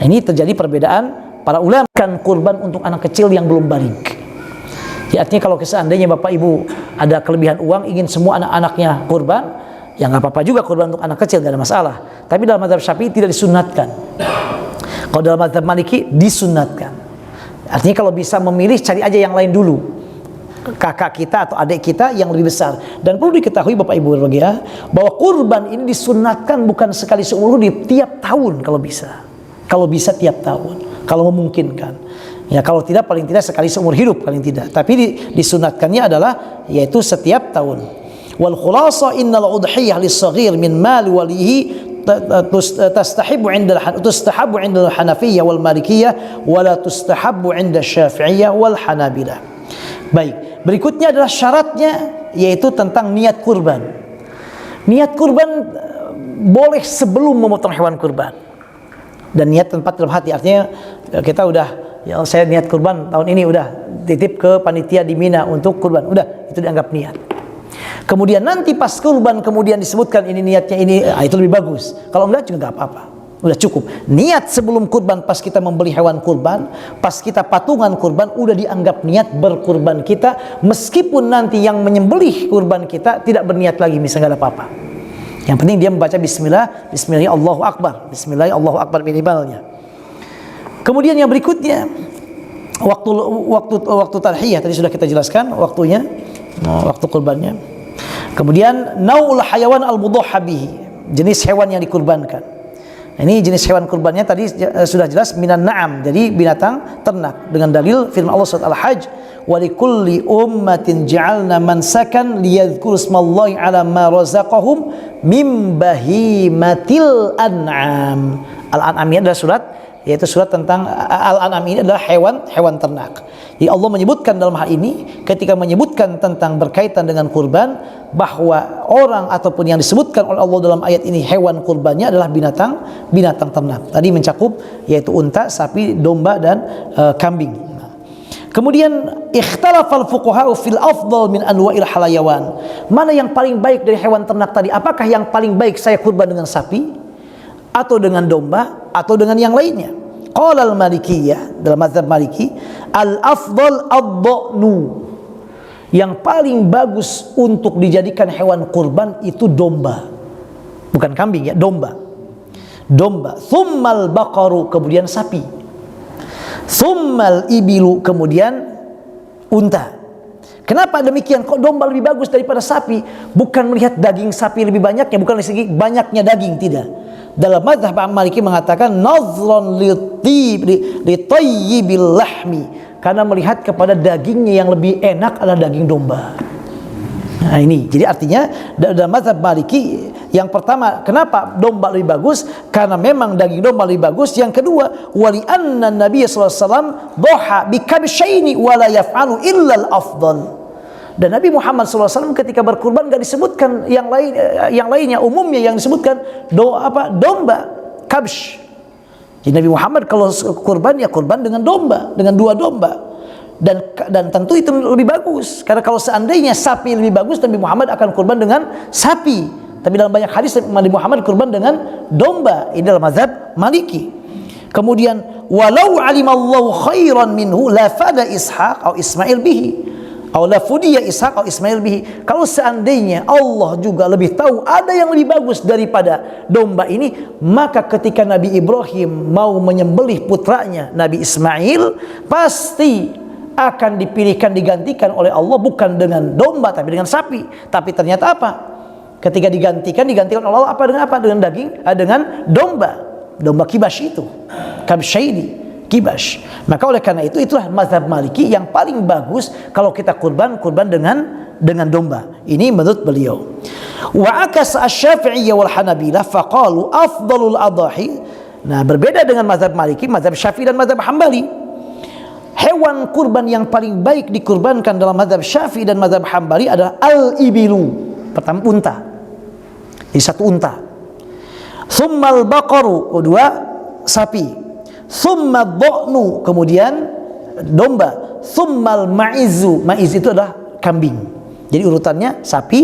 Nah, ini terjadi perbedaan para ulama kan kurban untuk anak kecil yang belum baligh. Ya, artinya kalau seandainya Bapak Ibu ada kelebihan uang ingin semua anak-anaknya kurban, ya nggak apa-apa juga kurban untuk anak kecil, nggak ada masalah. Tapi dalam mazhab Syafi'i tidak disunatkan. Kalau dalam mazhab Maliki disunatkan. Artinya kalau bisa memilih, cari aja yang lain dulu. Kakak kita atau adik kita yang lebih besar. Dan perlu diketahui Bapak Ibu berbahagia, bahwa kurban ini disunatkan bukan sekali seumur hidup, tiap tahun kalau bisa. Kalau bisa tiap tahun, kalau memungkinkan. Ya kalau tidak paling tidak sekali seumur hidup paling tidak. Tapi disunatkannya adalah yaitu setiap tahun. Wal khulasa innal udhiyah lis-saghir min mal walihi tustahabbu 'inda al-Hanafiyyah wal Malikiyah wa la tustahabbu 'inda Syafi'iyyah wal Hanabilah. Baik, berikutnya adalah syaratnya yaitu tentang niat kurban. Niat kurban boleh sebelum memotong hewan kurban. Dan niat tempat dalam hati, artinya kita udah ya saya niat kurban tahun ini, udah titip ke panitia di Mina untuk kurban, udah itu dianggap niat. Kemudian nanti pas kurban kemudian disebutkan ini niatnya ini, itu lebih bagus. Kalau enggak juga enggak apa-apa, udah cukup. Niat sebelum kurban pas kita membeli hewan kurban, pas kita patungan kurban, udah dianggap niat berkurban kita, meskipun nanti yang menyembelih kurban kita tidak berniat lagi, misalnya enggak ada apa-apa. Yang penting dia membaca bismillah, bismillah Allahu Akbar, bismillah Allahu Akbar minimalnya. Kemudian yang berikutnya waktu tadhiyah tadi sudah kita jelaskan waktunya, waktu kurbannya. Kemudian naul hayawan al-mudhahha bihi, jenis hewan yang dikurbankan. Ini jenis hewan kurbannya tadi sudah jelas minan na'am, jadi binatang ternak, dengan dalil firman Allah surat Al-Hajj, wa likulli ummatin ja'alna mansakan liyadhkuru ismallahi 'ala ma razaqahum mim bahimatil an'am. Al-An'am ini adalah surat, yaitu surat tentang Al-An'am ini adalah hewan ternak. Jadi Allah menyebutkan dalam hal ini ketika menyebutkan tentang berkaitan dengan kurban, bahwa orang ataupun yang disebutkan oleh Allah dalam ayat ini hewan kurbannya adalah binatang ternak. Tadi mencakup yaitu unta, sapi, domba dan kambing. Kemudian ikhtalafal fuqaha'u fil afdal min anwa'il halayawan. Mana yang paling baik dari hewan ternak tadi? Apakah yang paling baik saya kurban dengan sapi atau dengan domba atau dengan yang lainnya? Qala al-Malikiyah, dalam mazhab Maliki, al-afdal ad-dha'nu. Yang paling bagus untuk dijadikan hewan kurban itu domba. Bukan kambing ya, domba. Domba, thummal baqaru, kemudian sapi. Thummal ibilu, kemudian unta. Kenapa demikian? Kok domba lebih bagus daripada sapi? Bukan melihat daging sapi lebih banyaknya, bukan dari segi banyaknya daging, tidak. Dalam mazhab Maliki mengatakan nazran li tayyibil lahmi, karena melihat kepada dagingnya yang lebih enak adalah daging domba. Nah ini, jadi artinya dalam mazhab Maliki yang pertama, kenapa domba lebih bagus? Karena memang daging domba lebih bagus. Yang kedua, wali anna Nabi sallallahu alaihi wasallam dhaha bi kabshaini wa la yaf'alu illa al-afdal. Dan Nabi Muhammad SAW ketika berkurban gak disebutkan yang lainnya, umumnya yang disebutkan domba, kabsh. Jadi Nabi Muhammad kalau kurban ya kurban dengan domba, dengan 2 domba. Dan tentu itu lebih bagus. Karena kalau seandainya sapi lebih bagus, Nabi Muhammad akan kurban dengan sapi. Tapi dalam banyak hadis Nabi Muhammad kurban dengan domba. Ini adalah mazhab Maliki. Kemudian walau alimallahu khairan minhu la fada Ishaq atau Ismail bihi. Aula fudiya Ishaq atau Ismail bihi. Kalau seandainya Allah juga lebih tahu ada yang lebih bagus daripada domba ini, maka ketika Nabi Ibrahim mau menyembelih putranya Nabi Ismail, pasti akan dipilihkan, digantikan oleh Allah bukan dengan domba tapi dengan sapi. Tapi ternyata apa? Ketika digantikan oleh Allah apa? Dengan apa? Dengan daging, dengan domba kibash itu, kabshaini, kibash. Maka oleh karena itu, itulah mazhab Maliki yang paling bagus kalau kita kurban dengan domba. Ini menurut beliau. Wa akas asy-Syafi'iyyah wal Hanabilah faqalu afdalul adahi. Nah, berbeda dengan mazhab Maliki, mazhab Syafi'i dan mazhab Hambali. Hewan kurban yang paling baik dikurbankan dalam mazhab Syafi'i dan mazhab Hambali adalah al-ibilu. Pertama unta. Jadi satu unta. Tsummal baqaru, kedua sapi. Tsummal dha'nu, kemudian domba. Tsummal ma'izu, ma'iz itu adalah kambing. Jadi urutannya sapi,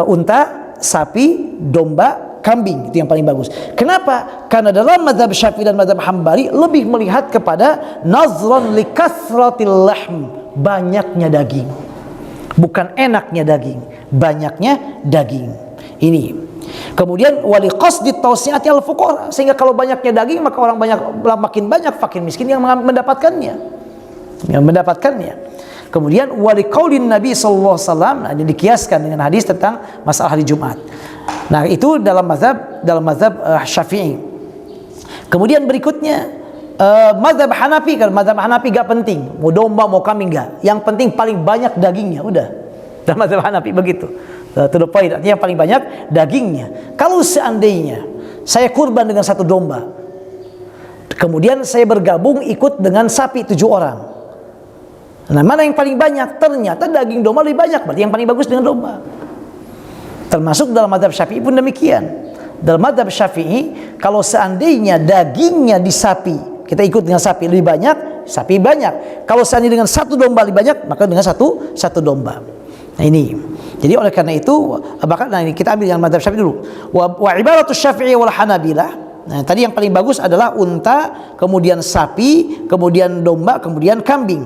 unta, sapi, domba, kambing, itu yang paling bagus. Kenapa? Karena dalam mazhab Syafi'i dan mazhab Hambali lebih melihat kepada nazran li kasratil lahm, banyaknya daging. Bukan enaknya daging, banyaknya daging. Ini. Kemudian wali qasdi tausi'ati al fuqara, sehingga kalau banyaknya daging maka orang makin banyak fakir miskin yang mendapatkannya. Kemudian wali qaulin Nabi sallallahu alaihi wasallam, ini dikiaskan dengan hadis tentang masalah hari Jumat. Nah, itu dalam mazhab Syafi'i. Kemudian berikutnya mazhab Hanafi, kan mazhab Hanafi gak penting mau domba mau kambing gak, yang penting paling banyak dagingnya, udah. Dalam mazhab Hanafi begitu. To the point, artinya yang paling banyak dagingnya. Kalau seandainya saya kurban dengan satu domba, kemudian saya bergabung ikut dengan sapi 7 orang, nah mana yang paling banyak? Ternyata daging domba lebih banyak, berarti yang paling bagus dengan domba. Termasuk dalam mazhab Syafi'i pun demikian. Dalam mazhab Syafi'i, kalau seandainya dagingnya di sapi, kita ikut dengan sapi lebih banyak, sapi banyak. Kalau seandainya dengan satu domba lebih banyak, maka dengan satu domba. Nah ini. Jadi oleh karena itu, bahkan ini kita ambil yang mazhab Syafi'i dulu. Wa ibaratu Syafi'i wal Hanabilah. Nah, tadi yang paling bagus adalah unta, kemudian sapi, kemudian domba, kemudian kambing.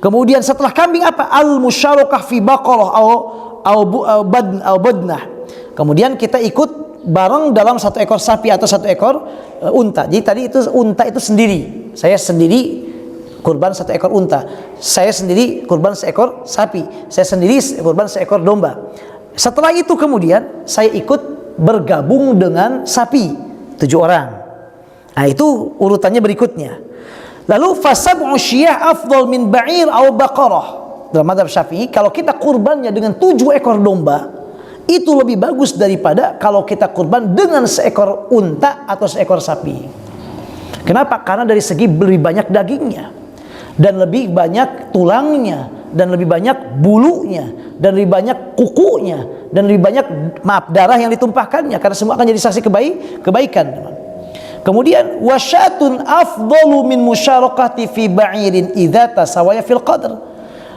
Kemudian setelah kambing apa? Al musyarakah fi baqarah au badnah. Kemudian kita ikut bareng dalam satu ekor sapi atau satu ekor unta. Jadi tadi itu unta itu sendiri. Saya sendiri kurban satu ekor unta, saya sendiri kurban seekor sapi, saya sendiri kurban seekor domba. Setelah itu kemudian saya ikut bergabung dengan sapi 7 orang. Nah itu urutannya berikutnya. Lalu fasab'u syiyah afdal min ba'ir aw baqarah. Dalam mazhab Syafi'i, kalau kita kurbannya dengan 7 ekor domba, itu lebih bagus daripada kalau kita kurban dengan seekor unta atau seekor sapi. Kenapa? Karena dari segi lebih banyak dagingnya, dan lebih banyak tulangnya, dan lebih banyak bulunya, dan lebih banyak kukunya, dan lebih banyak darah yang ditumpahkannya, karena semua akan jadi saksi kebaikan. Kemudian wasyatun afdalu min musyarakati fi ba'irin idza tasawaya fil qadr.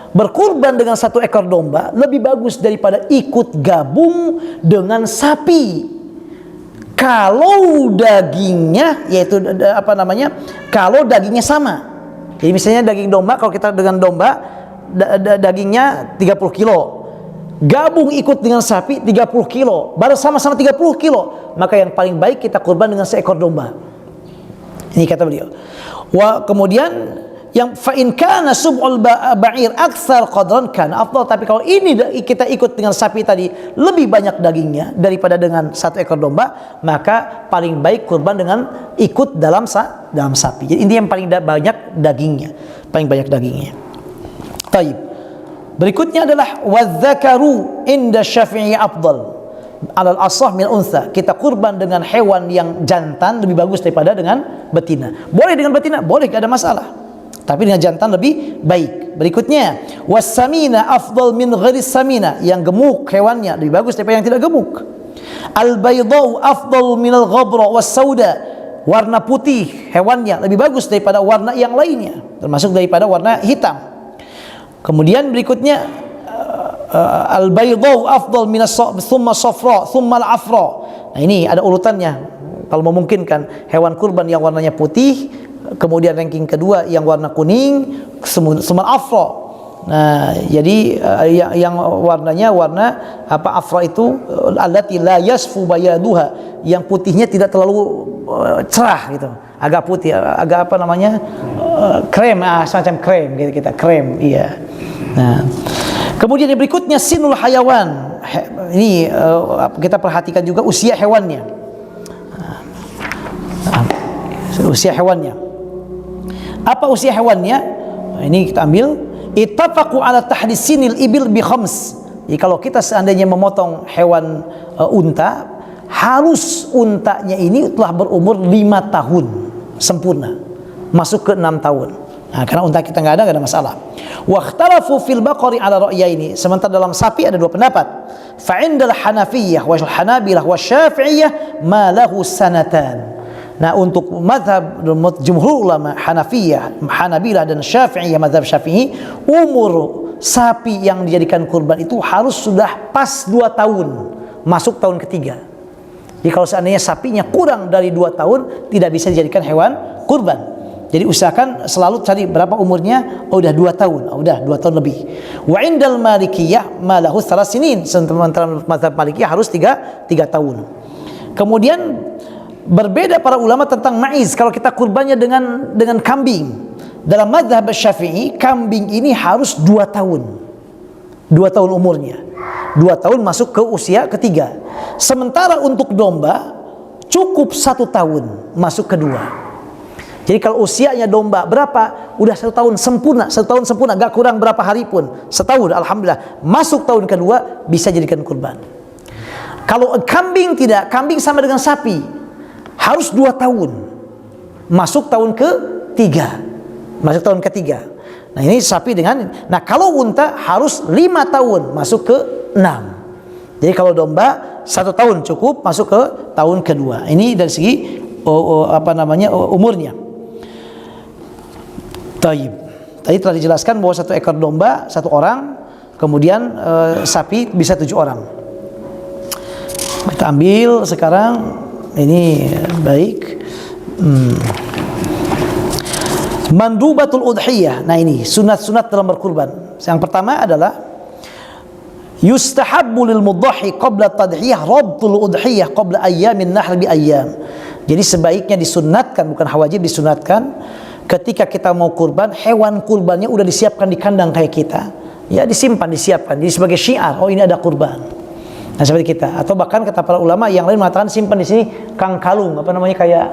Berkurban dengan satu ekor domba lebih bagus daripada ikut gabung dengan sapi kalau dagingnya, yaitu kalau dagingnya sama. Jadi misalnya daging domba, kalau kita dengan domba dagingnya 30 kilo, gabung ikut dengan sapi 30 kilo, baru sama-sama 30 kilo, maka yang paling baik kita kurban dengan seekor domba. Ini kata beliau. Kemudian yang fa in kana sub'ul ba'ir aktsar qadran kana afdal, tapi kalau ini kita ikut dengan sapi tadi lebih banyak dagingnya daripada dengan satu ekor domba, maka paling baik kurban dengan ikut dalam sapi. Jadi ini yang paling banyak dagingnya, Taib. Berikutnya adalah wadzakaru inda Syafi'i afdal alal asah min unsa. Kita kurban dengan hewan yang jantan lebih bagus daripada dengan betina. Boleh dengan betina, boleh, tidak ada masalah. Tapi dengan jantan lebih baik. Berikutnya, wassamina afdal min gharis samina, yang gemuk hewannya lebih bagus daripada yang tidak gemuk. Al-baydau afdal min al-ghabra was-sauda, warna putih hewannya lebih bagus daripada warna yang lainnya, termasuk daripada warna hitam. Kemudian berikutnya al-baydau afdal min thumma safra thumma al-afra. Nah, ini ada urutannya. Kalau memungkinkan, hewan kurban yang warnanya putih, kemudian ranking kedua yang warna kuning, semua afra. Nah, jadi yang warnanya warna afra itu allati la yasfu bayaduha, yang putihnya tidak terlalu cerah gitu, agak putih, agak krem, semacam krem gitu, kita krem, iya. Nah, kemudian yang berikutnya sinul hayawan. Ini kita perhatikan juga usia hewannya. Usia hewannya. Apa usia hewannya? Nah, ini kita ambil. Ittafaqu ala tahdisinil ibil bi khams. Jadi kalau kita seandainya memotong hewan unta, harus untanya ini telah berumur 5 tahun sempurna, masuk ke 6 tahun. Nah, karena unta kita nggak ada masalah. Wakhtalafu fil baqari ala ra'yaini. Sementara dalam sapi ada dua pendapat. Fa indal Hanafiyah wal Hanabilah wal Syafi'iyah ma lahu sanatan. Nah, untuk mazhab jumhur ulama Hanafiyah, Hanabilah dan Syafi'iyah, mazhab Syafi'i, umur sapi yang dijadikan kurban itu harus sudah pas 2 tahun, masuk tahun ketiga. Jadi kalau seandainya sapinya kurang dari 2 tahun, tidak bisa dijadikan hewan kurban. Jadi usahakan selalu cari berapa umurnya. Oh, udah 2 tahun, oh, udah 2 tahun lebih. Wa indal Malikiyah ma lahu 3 sinin. Sementara mazhab Malikiyah harus 3 tahun. Kemudian berbeda para ulama tentang ma'iz. Kalau kita kurbannya dengan kambing. Dalam mazhab Syafi'i, kambing ini harus 2 tahun. 2 tahun umurnya. 2 tahun masuk ke usia ketiga. Sementara untuk domba cukup 1 tahun masuk kedua. Jadi kalau usianya domba berapa? Udah 1 tahun sempurna, 1 tahun sempurna, gak kurang berapa hari pun. Setahun, alhamdulillah. Masuk tahun kedua bisa jadikan kurban. Kalau kambing tidak, kambing sama dengan sapi. Harus 2 tahun. Masuk tahun ketiga. Masuk tahun ketiga. Nah, ini sapi dengan. Nah, kalau unta harus 5 tahun. Masuk ke 6. Jadi kalau domba 1 tahun cukup masuk ke tahun kedua. Ini dari segi umurnya. Taib. Tadi telah dijelaskan bahwa 1 ekor domba 1 orang, kemudian sapi bisa 7 orang. Kita ambil sekarang ini baik. Mandubatul udhiyah. Nah, ini sunat-sunat dalam berkurban. Yang pertama adalah yustahabbu lil mudhahi qabla tadhiyah rabtul udhiyah qabla ayyamin nahl bi ayyam. Jadi sebaiknya disunatkan, bukan wajib, disunatkan ketika kita mau kurban, hewan kurbannya udah disiapkan di kandang kayak kita. Ya, disimpan, disiapkan. Jadi sebagai syiar, oh ini ada kurban. Nah, seperti kita. Atau bahkan kata para ulama yang lain mengatakan simpan di sini kang kalung, kayak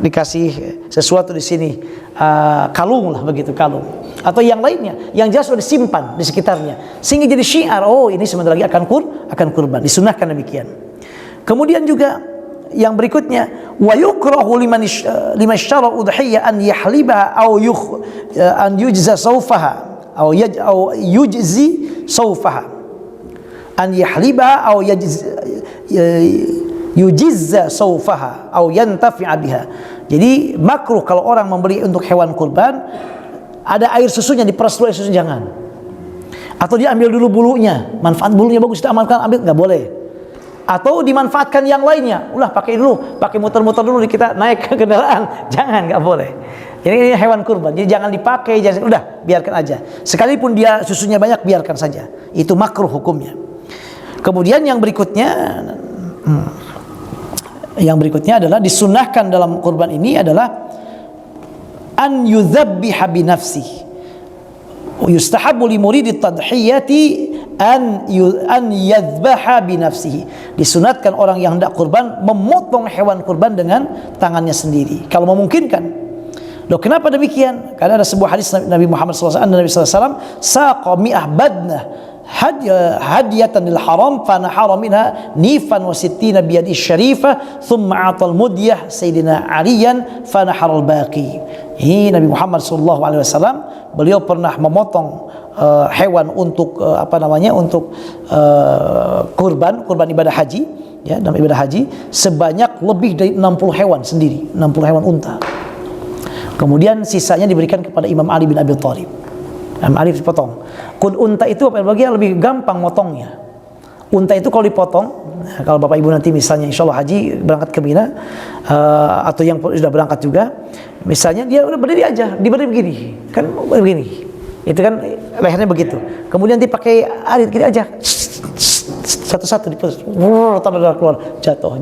dikasih sesuatu di sini, kalung lah begitu, kalung. Atau yang lainnya, yang jelas sudah disimpan di sekitarnya, sehingga jadi syiar. Oh, ini sebentar lagi akan kurban. Disunahkan demikian. Kemudian juga yang berikutnya, wa yukrahu liman ishtara udhiyah an yahliba an yujza sawfaha aw yujzi sawfaha an yahliba aw yujizza sawfaha aw yantafi'a biha. Jadi makruh kalau orang membeli untuk hewan kurban ada air susunya, diperas dulu air susunya, jangan. Atau dia ambil dulu bulunya, manfaat bulunya bagus, kita amalkan, ambil, nggak boleh. Atau dimanfaatkan yang lainnya, ulah pakai dulu, pakai muter-muter dulu kita naik ke kendaraan, jangan, nggak boleh. Ini hewan kurban, jadi jangan dipakai, udah biarkan aja. Sekalipun dia susunya banyak, biarkan saja. Itu makruh hukumnya. Kemudian yang berikutnya adalah disunahkan dalam kurban ini adalah an yudhabbiha bi nafsihi. Yustahabbu li muridit tadhiyati an yadhbaha bi nafsihi. Disunatkan orang yang hendak kurban memotong hewan kurban dengan tangannya sendiri kalau memungkinkan. Loh, kenapa demikian? Karena ada sebuah hadis Nabi Muhammad SAW, Nabi SAW saqa mi'ah badnah hadiyatan lil haram fa nahara minha nifan wa sittina bi yadi syarifah thumma atal mudyah sayyidina aliyan fa nahara al baqi. Ini Nabi Muhammad SAW, beliau pernah memotong hewan untuk kurban ibadah haji, ya, dalam ibadah haji sebanyak lebih dari 60 hewan sendiri, 60 hewan unta. Kemudian sisanya diberikan kepada Imam Ali bin Abi Thalib. Imam Ali dipotong. Unta itu bagian lebih gampang motongnya. Unta itu kalau dipotong, kalau Bapak Ibu nanti misalnya insya Allah haji berangkat ke Mina, atau yang sudah berangkat juga, misalnya dia udah berdiri aja, diberi begini, kan begini, itu kan lehernya begitu. Kemudian dipakai arit gini aja, satu-satu diputus, tanah keluar, jatuh.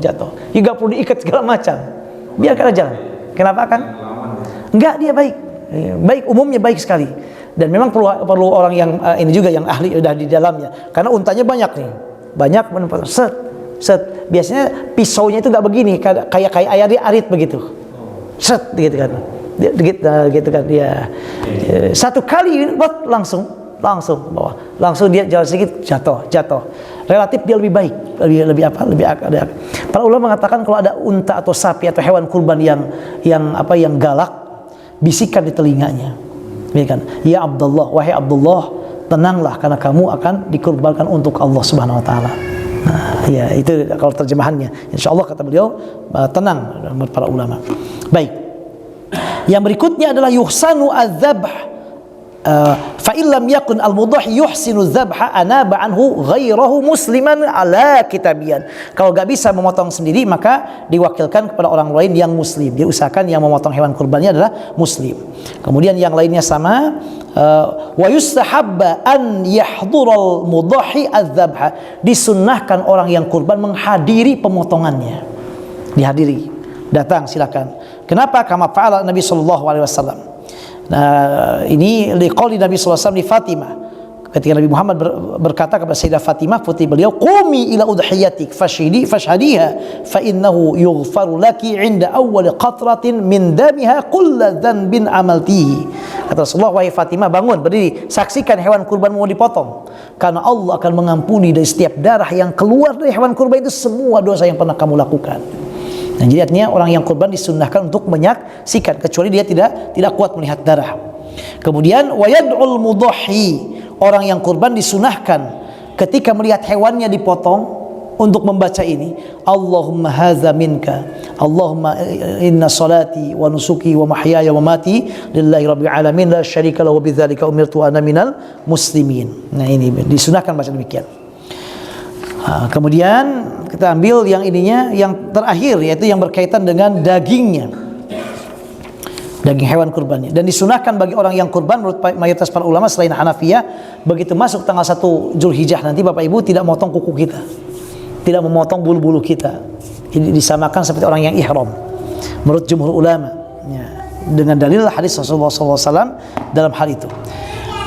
Nggak perlu diikat segala macam, biarkan aja. Kenapa kan? Enggak, dia baik, umumnya baik sekali. Dan memang perlu orang yang ini juga yang ahli udah di dalamnya, karena untanya banyak set. Biasanya pisaunya itu nggak begini, kayak arit begitu, set gitu kan, dia satu kali langsung bawah, langsung dia jalan sedikit jatuh. Relatif dia lebih baik, lebih ada. Para ulama mengatakan kalau ada unta atau sapi atau hewan kurban yang galak, bisikan di telinganya. Ya Abdullah, wahai Abdullah, tenanglah karena kamu akan dikurbankan untuk Allah Subhanahu wa taala. Nah, ya itu kalau terjemahannya. Insyaallah kata beliau tenang menurut para ulama. Baik. Yang berikutnya adalah yuhsanu adzabh. Fa illam yakun al-mudhi yuhsinu dzabha anaba anhu ghairahu musliman ala kitabiyan. Kalau enggak bisa memotong sendiri maka diwakilkan kepada orang lain yang muslim. Dia usahakan yang memotong hewan kurbannya adalah muslim. Kemudian yang lainnya sama, wa yustahabba an yahdural mudhi adzabha. Disunnahkan orang yang kurban menghadiri pemotongannya. Dihadiri. Datang silakan. Kenapa? Kama fa'ala Nabi sallallahu alaihi wasallam. Nah, ini liqauli Nabi sallallahu alaihi wasallam di Fatimah. Ketika Nabi Muhammad berkata kepada Sayyidah Fatimah putri beliau, "Qumi ila udhiyatik fashhadiha fa innahu yughfaru laki 'inda awwal qatratin min damiha kullu dhanbin amaltihi." Kata Rasulullah, "Wahai Fatimah, bangun, berdiri, saksikan hewan kurbanmu mau dipotong. Karena Allah akan mengampuni dari setiap darah yang keluar dari hewan kurban itu semua dosa yang pernah kamu lakukan." Nah, jadi artinya orang yang kurban disunnahkan untuk menyaksikan kecuali dia tidak kuat melihat darah. Kemudian wayad'ul mudhi, orang yang kurban disunahkan ketika melihat hewannya dipotong untuk membaca ini, Allahumma hadza minka, Allahumma inna salati wa nusuki wa mahyaya wa mati lillahi rabbil alamin la syarika lahu wa bidzalika umirtu ana minal muslimin. Nah, ini disunahkan baca demikian. Kemudian kita ambil yang ininya, yang terakhir, yaitu yang berkaitan dengan dagingnya, daging hewan kurbannya. Dan disunahkan bagi orang yang kurban menurut mayoritas para ulama selain Hanafiyah, begitu masuk tanggal 1 Zulhijjah nanti Bapak Ibu tidak memotong kuku kita, tidak memotong bulu-bulu kita. Ini disamakan seperti orang yang ihram menurut jumhur ulama, ya, dengan dalil hadis Rasulullah SAW dalam hal itu.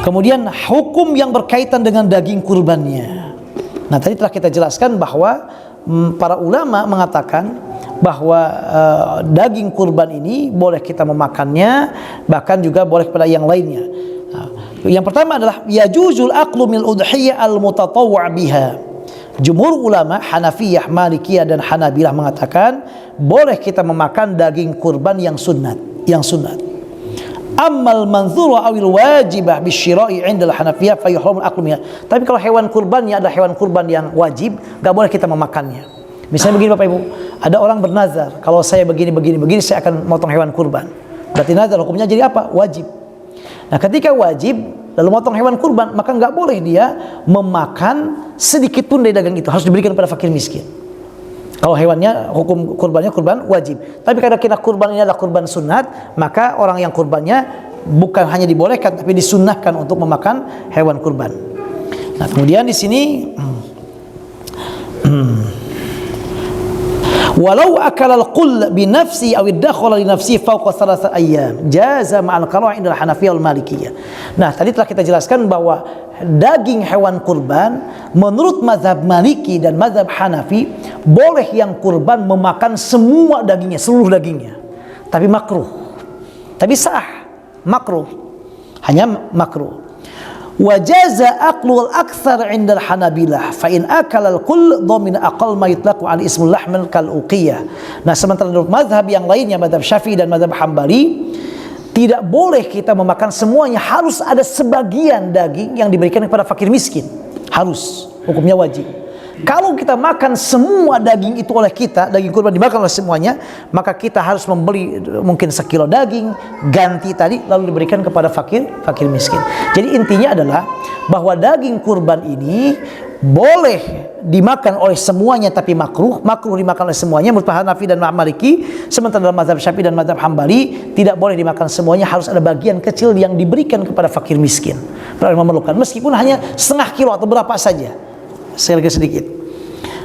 Kemudian hukum yang berkaitan dengan daging kurbannya. Nah, tadi telah kita jelaskan bahwa para ulama mengatakan bahwa daging kurban ini boleh kita memakannya, bahkan juga boleh kepada yang lainnya. Nah, yang pertama adalah yajuzul aqlu min udhiyah al-mutatawwa' biha. Jumhur ulama Hanafiyah, Malikiyah dan Hanabilah mengatakan boleh kita memakan daging kurban yang sunat, Ammal manzuru awil wajibah bisyira'i 'inda al-Hanafiyah fa yuhramul aqlu minha. Tapi kalau hewan kurbannya adalah hewan kurban yang wajib, enggak boleh kita memakannya. Misalnya begini Bapak Ibu, ada orang bernazar, kalau saya begini saya akan motong hewan kurban. Berarti nazar hukumnya jadi apa? Wajib. Nah, ketika wajib lalu motong hewan kurban, maka enggak boleh dia memakan sedikit pun dari daging itu, harus diberikan kepada fakir miskin. Kalau hewannya, hukum kurbannya kurban wajib. Tapi karena kita kurban ini adalah kurban sunat, maka orang yang kurbannya bukan hanya dibolehkan, tapi disunnahkan untuk memakan hewan kurban. Nah, kemudian di sini, walau akal al-qull bi nafsi aw idkhala li nafsi fawqa 3 ayyam jaza ma'al qara'ah inda al-Hanafiyyah wal Malikiyah. Nah, tadi telah kita jelaskan bahwa daging hewan kurban menurut mazhab Maliki dan mazhab Hanafi boleh yang kurban memakan semua dagingnya, seluruh dagingnya, tapi makruh, tapi sah, makruh, hanya makruh. Wajaza aqlul aktsar 'inda al-Hanabilah fa in akala al-kull dhamin aqall ma yutlaqu 'ala ismul lahmil kal uqiyah. Nah, sementara menurut mazhab yang lainnya, mazhab Syafi'i dan mazhab Hambali, tidak boleh kita memakan semuanya, harus ada sebagian daging yang diberikan kepada fakir miskin, harus, hukumnya wajib. Kalau kita makan semua daging itu oleh kita, daging kurban dimakan oleh semuanya, maka kita harus membeli mungkin sekilo daging, ganti tadi, lalu diberikan kepada fakir miskin. Jadi intinya adalah bahwa daging kurban ini boleh dimakan oleh semuanya, tapi makruh dimakan oleh semuanya menurut Hanafi dan Maliki. Sementara dalam mazhab Syafi'i dan mazhab Hambali tidak boleh dimakan semuanya, harus ada bagian kecil yang diberikan kepada fakir miskin, para yang memerlukan, meskipun hanya setengah kilo atau berapa saja, sedikit.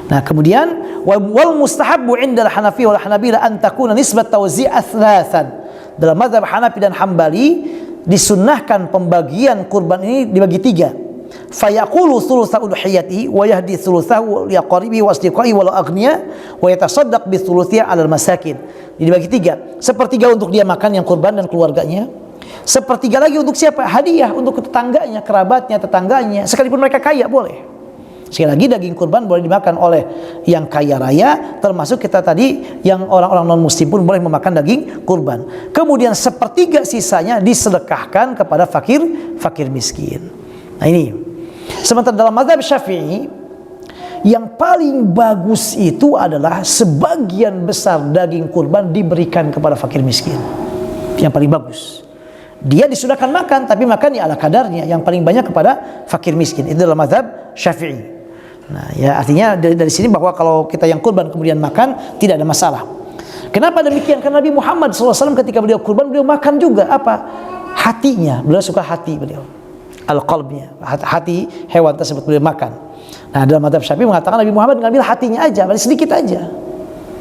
Nah, kemudian wal mustahabbu 'inda al-Hanafi wal Hanabila an takuna nisbat tawzi' thalathan. Dalam mazhab Hanafi dan Hambali disunnahkan pembagian kurban ini dibagi 3. Fayaqulu thulutsa udhiyatihi wa yahdi thulutsahu liaqaribihi wa asdiqaihi wal aghniya wa yatasaddaq bi thuluthiha 'alal masakin. Dibagi 3. Sepertiga untuk dia makan yang kurban dan keluarganya. Sepertiga lagi untuk siapa? Hadiah untuk tetangganya, kerabatnya, tetangganya, sekalipun mereka kaya boleh. Sekali lagi, daging kurban boleh dimakan oleh yang kaya raya, termasuk kita tadi yang orang-orang non muslim pun boleh memakan daging kurban. Kemudian sepertiga sisanya disedekahkan kepada fakir miskin. Nah ini. Sementara dalam mazhab Syafi'i, yang paling bagus itu adalah sebagian besar daging kurban diberikan kepada fakir miskin. Yang paling bagus. Dia disudahkan makan, tapi makan ala kadarnya. Yang paling banyak kepada fakir miskin. Itu dalam mazhab Syafi'i. Nah, ya artinya dari sini bahwa kalau kita yang kurban kemudian makan tidak ada masalah. Kenapa demikian? Karena Nabi Muhammad SAW ketika beliau kurban, beliau makan juga apa? Hatinya. Beliau suka hati beliau. Al-qalbnya, hati hewan tersebut beliau makan. Nah, dalam mazhab Syafi'i mengatakan Nabi Muhammad mengambil hatinya aja, sedikit aja.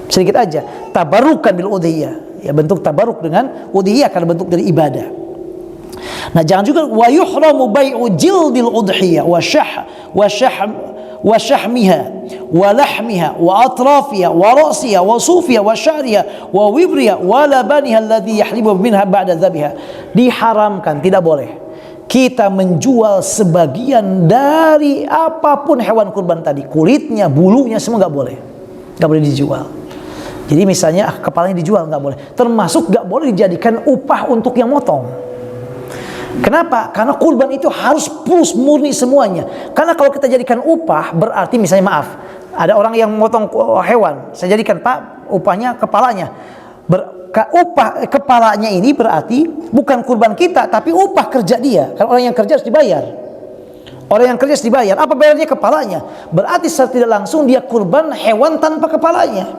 Sedikit aja. Tabarukan bil udhiyah. Ya, bentuk tabaruk dengan udhiyah karena bentuk dari ibadah. Nah, jangan juga wa yuhramu bai'u jildil udhiyah wa syahmiha wa lahmiha wa atrafiha wa ra'siha wa sufiha wa sya'riha wa wibriha wa labaniha alladhi yahlibu minha ba'da dhabiha. Diharamkan, tidak boleh kita menjual sebagian dari apapun hewan kurban tadi, kulitnya, bulunya, semua nggak boleh dijual. Jadi misalnya kepalanya dijual nggak boleh, termasuk nggak boleh dijadikan upah untuk yang motong. Kenapa? Karena kurban itu harus pulus murni semuanya. Karena kalau kita jadikan upah, berarti misalnya maaf, ada orang yang memotong hewan, saya jadikan Pak upahnya kepalanya. Upah kepalanya ini berarti bukan kurban kita, tapi upah kerja dia. Karena orang yang kerja harus dibayar. Orang yang kerja harus dibayar. Apa bayarnya? Kepalanya. Berarti secara tidak langsung dia kurban hewan tanpa kepalanya.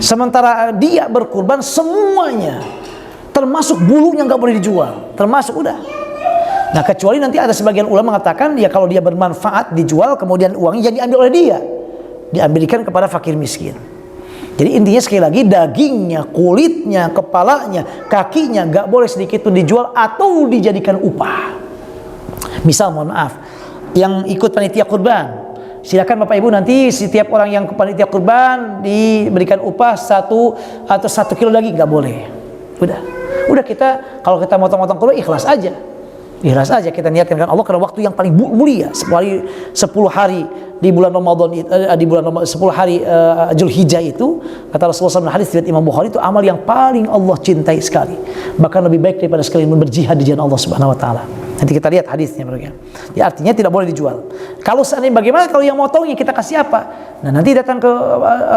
Sementara dia berkurban semuanya, termasuk bulunya nggak boleh dijual, termasuk udah. Nah, kecuali nanti ada sebagian ulama mengatakan ya kalau dia bermanfaat dijual, kemudian uangnya jadi diambil oleh dia, diambilkan kepada fakir miskin. Jadi intinya sekali lagi, dagingnya, kulitnya, kepalanya, kakinya nggak boleh sedikit pun dijual atau dijadikan upah. Misal mohon maaf, yang ikut panitia kurban, silakan Bapak Ibu nanti setiap orang yang ke panitia kurban diberikan upah 1 atau 1 kilo daging, nggak boleh. Udah kita kalau kita motong-motong kurban ikhlas aja kita niatkan kan Allah karena waktu yang paling mulia 10 hari di bulan Ramadan, di bulan 10 hari Zulhijjah itu, kata Rasulullah SAW hadis riwayat Imam Bukhari, itu amal yang paling Allah cintai sekali, bahkan lebih baik daripada sekalian berjihad di jalan Allah Subhanahu wa taala. Nanti kita lihat hadisnya mereka. Ya, artinya tidak boleh dijual. Kalau seandainya bagaimana kalau yang motongnya kita kasih apa? Nah, nanti datang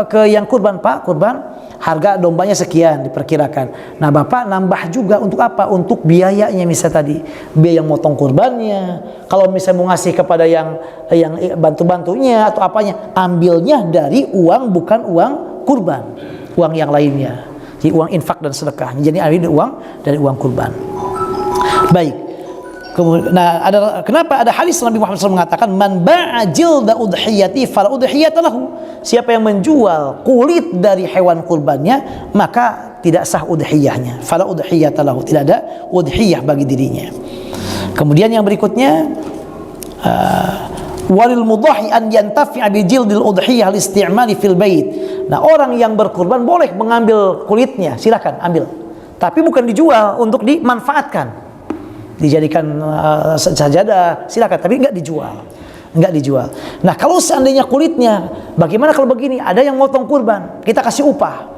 ke yang kurban, Pak, kurban harga dombanya sekian diperkirakan. Nah, Bapak nambah juga untuk apa? Untuk biayanya misalnya tadi, biaya yang motong kurbannya. Kalau misalnya mau ngasih kepada yang bantu-bantunya atau apanya, ambilnya dari uang bukan uang kurban, uang yang lainnya. Jadi uang infak dan sedekah. Jadi ambil uang dari uang kurban. Baik. Nah, kenapa ada hadis Nabi Muhammad SAW mengatakan man ba'a jilda udhiyati fala udhiyata lahu. Siapa yang menjual kulit dari hewan kurbannya, maka tidak sah udhiyahnya. Fala udhiyata lahu, tidak ada udhiyah bagi dirinya. Kemudian yang berikutnya, walil mudhahi an yantafi'a bi jildil udhiyah listi'mali fil bait. Nah, orang yang berkurban boleh mengambil kulitnya, silakan ambil. Tapi bukan dijual, untuk dimanfaatkan. Dijadikan sajadah, silakan, tapi enggak dijual. Nah, kalau seandainya kulitnya, bagaimana kalau begini? Ada yang motong kurban, kita kasih upah.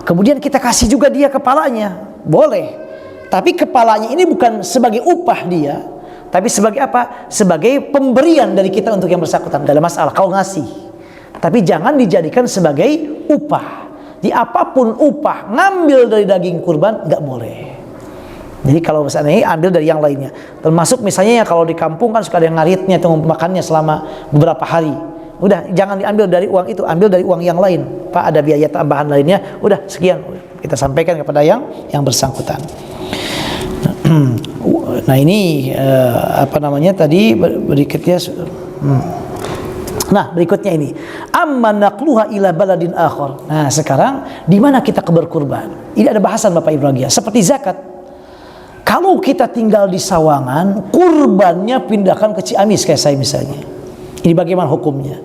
Kemudian kita kasih juga dia kepalanya, boleh. Tapi kepalanya ini bukan sebagai upah dia, tapi sebagai apa? Sebagai pemberian dari kita untuk yang bersangkutan. Dalam masalah kau ngasih, tapi jangan dijadikan sebagai upah. Di apapun upah, ngambil dari daging kurban nggak boleh. Jadi kalau misalnya ambil dari yang lainnya, termasuk misalnya ya kalau di kampung kan suka ada yang ngaritnya atau makannya selama beberapa hari. Udah, jangan diambil dari uang itu, ambil dari uang yang lain. Pak, ada biaya tambahan lainnya, udah sekian, kita sampaikan kepada yang bersangkutan. Nah ini apa namanya tadi berikutnya. Nah berikutnya ini, amma naqluha ila baladin akhar. Nah sekarang di mana kita berkurban? Ini ada bahasan Bapak Ibu lagi ya, seperti zakat. Kalau kita tinggal di Sawangan, kurbannya pindahkan ke Ciamis kayak saya misalnya. Ini bagaimana hukumnya?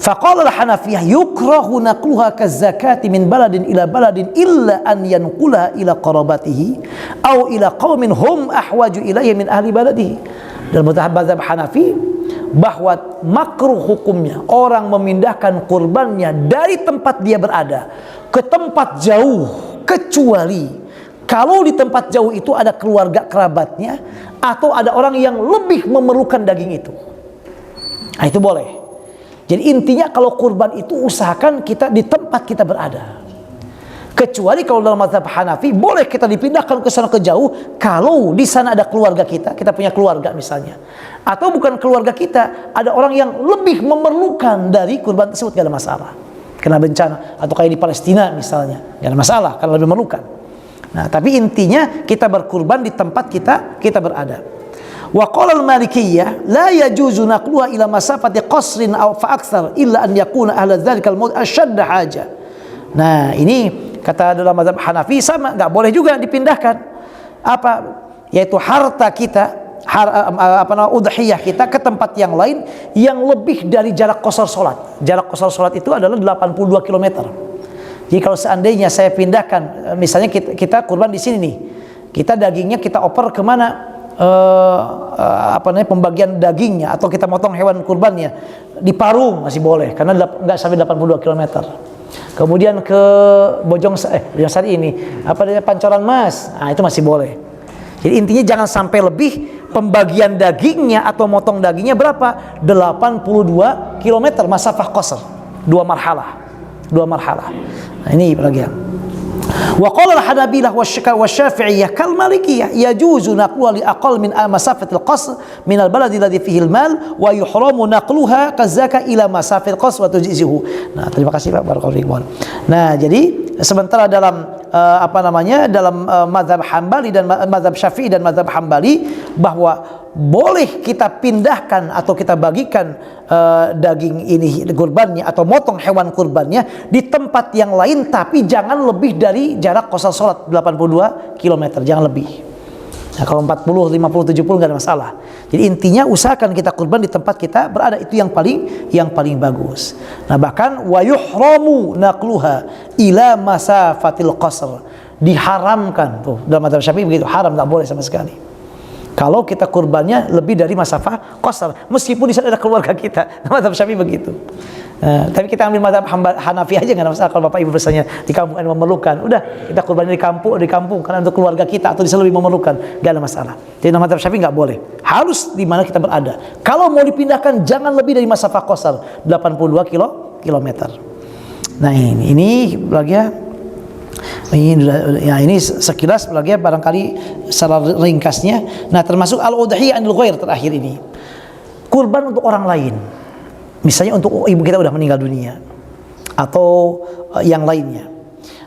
Faqala al-Hanafiyah yukrahu naqluha kaz-zakati min baladin ila baladin illa an yanqulaha ila qarabatihi aw ila qaumin hum ahwaju ilayhi min ahli baladihi. Dalam mazhab Hanafi, bahwa makruh hukumnya orang memindahkan kurbannya dari tempat dia berada ke tempat jauh, kecuali kalau di tempat jauh itu ada keluarga kerabatnya atau ada orang yang lebih memerlukan daging itu. Nah, itu boleh. Jadi intinya kalau kurban itu usahakan kita di tempat kita berada. Kecuali kalau dalam mazhab Hanafi boleh kita dipindahkan ke sana ke jauh kalau di sana ada keluarga kita punya keluarga misalnya. Atau bukan keluarga kita, ada orang yang lebih memerlukan dari kurban tersebut, gak ada masalah. Kena bencana atau kayak di Palestina misalnya, gak ada masalah karena lebih memerlukan. Nah, tapi intinya kita berkurban di tempat kita berada. Wa qala al-Malikiyah la yajuzu naqluha ila masafati qasrin aw fa aktsar illa an yakuna ahla dzalika al-maut ashadd haja. Nah, ini kata dalam mazhab Hanafi sama, nggak boleh juga dipindahkan apa, yaitu harta kita, udhiyah kita ke tempat yang lain yang lebih dari jarak qasar salat. Jarak qasar salat itu adalah 82 km. Jadi kalau seandainya saya pindahkan, misalnya kita kurban di sini nih, kita dagingnya kita oper kemana, pembagian dagingnya atau kita motong hewan kurbannya di Parung masih boleh karena nggak sampai 82 km. Kemudian ke Bojongsari ini Pancoran Mas, nah itu masih boleh. Jadi intinya jangan sampai lebih pembagian dagingnya atau motong dagingnya berapa? 82 km masafah qasr, dua marhalah. Nah, ini bagian. Wa qala al-Hanabilah wa Syafi'iyah kal Malikiyah yajuzu naqluha li aqall min masafatil qasr min al-balad alladhi fihi al-mal wa yuhramu naqluha kazaka ila masafatil qasr wa tujzihu. Nah, terima kasih Pak Barakallahu. Nah, jadi sementara dalam dalam mazhab Hambali dan mazhab Syafi'i dan mazhab Hambali bahwa boleh kita pindahkan atau kita bagikan daging ini kurbannya atau motong hewan kurbannya di tempat yang lain, tapi jangan lebih dari jarak qasar salat 82 km, jangan lebih. Nah, kalau 40, 50, 70 nggak ada masalah. Jadi intinya usahakan kita kurban di tempat kita berada, itu yang paling bagus. Nah, bahkan wa yuhramu naqluha ila masafatil qasr, diharamkan tuh dalam mazhab Syafi'i begitu, haram, nggak boleh sama sekali. Kalau kita kurbannya lebih dari masafah qasar, meskipun di sana ada keluarga kita, mazhab Syafi'i begitu. Tapi kita ambil mazhab Hanafi aja, nggak ada masalah. Kalau bapak ibu misalnya di kampung yang memerlukan, udah kita kurbannya di kampung karena untuk keluarga kita atau di sana lebih memerlukan, nggak ada masalah. Jadi mazhab Syafi'i nggak boleh, harus di mana kita berada. Kalau mau dipindahkan jangan lebih dari masafah qasar 82 km. Nah, ini lagi ya. Ini sekilas lagi barangkali secara ringkasnya. Nah, termasuk al-udhiyah anil ghair terakhir ini, kurban untuk orang lain, misalnya untuk ibu kita udah meninggal dunia atau yang lainnya.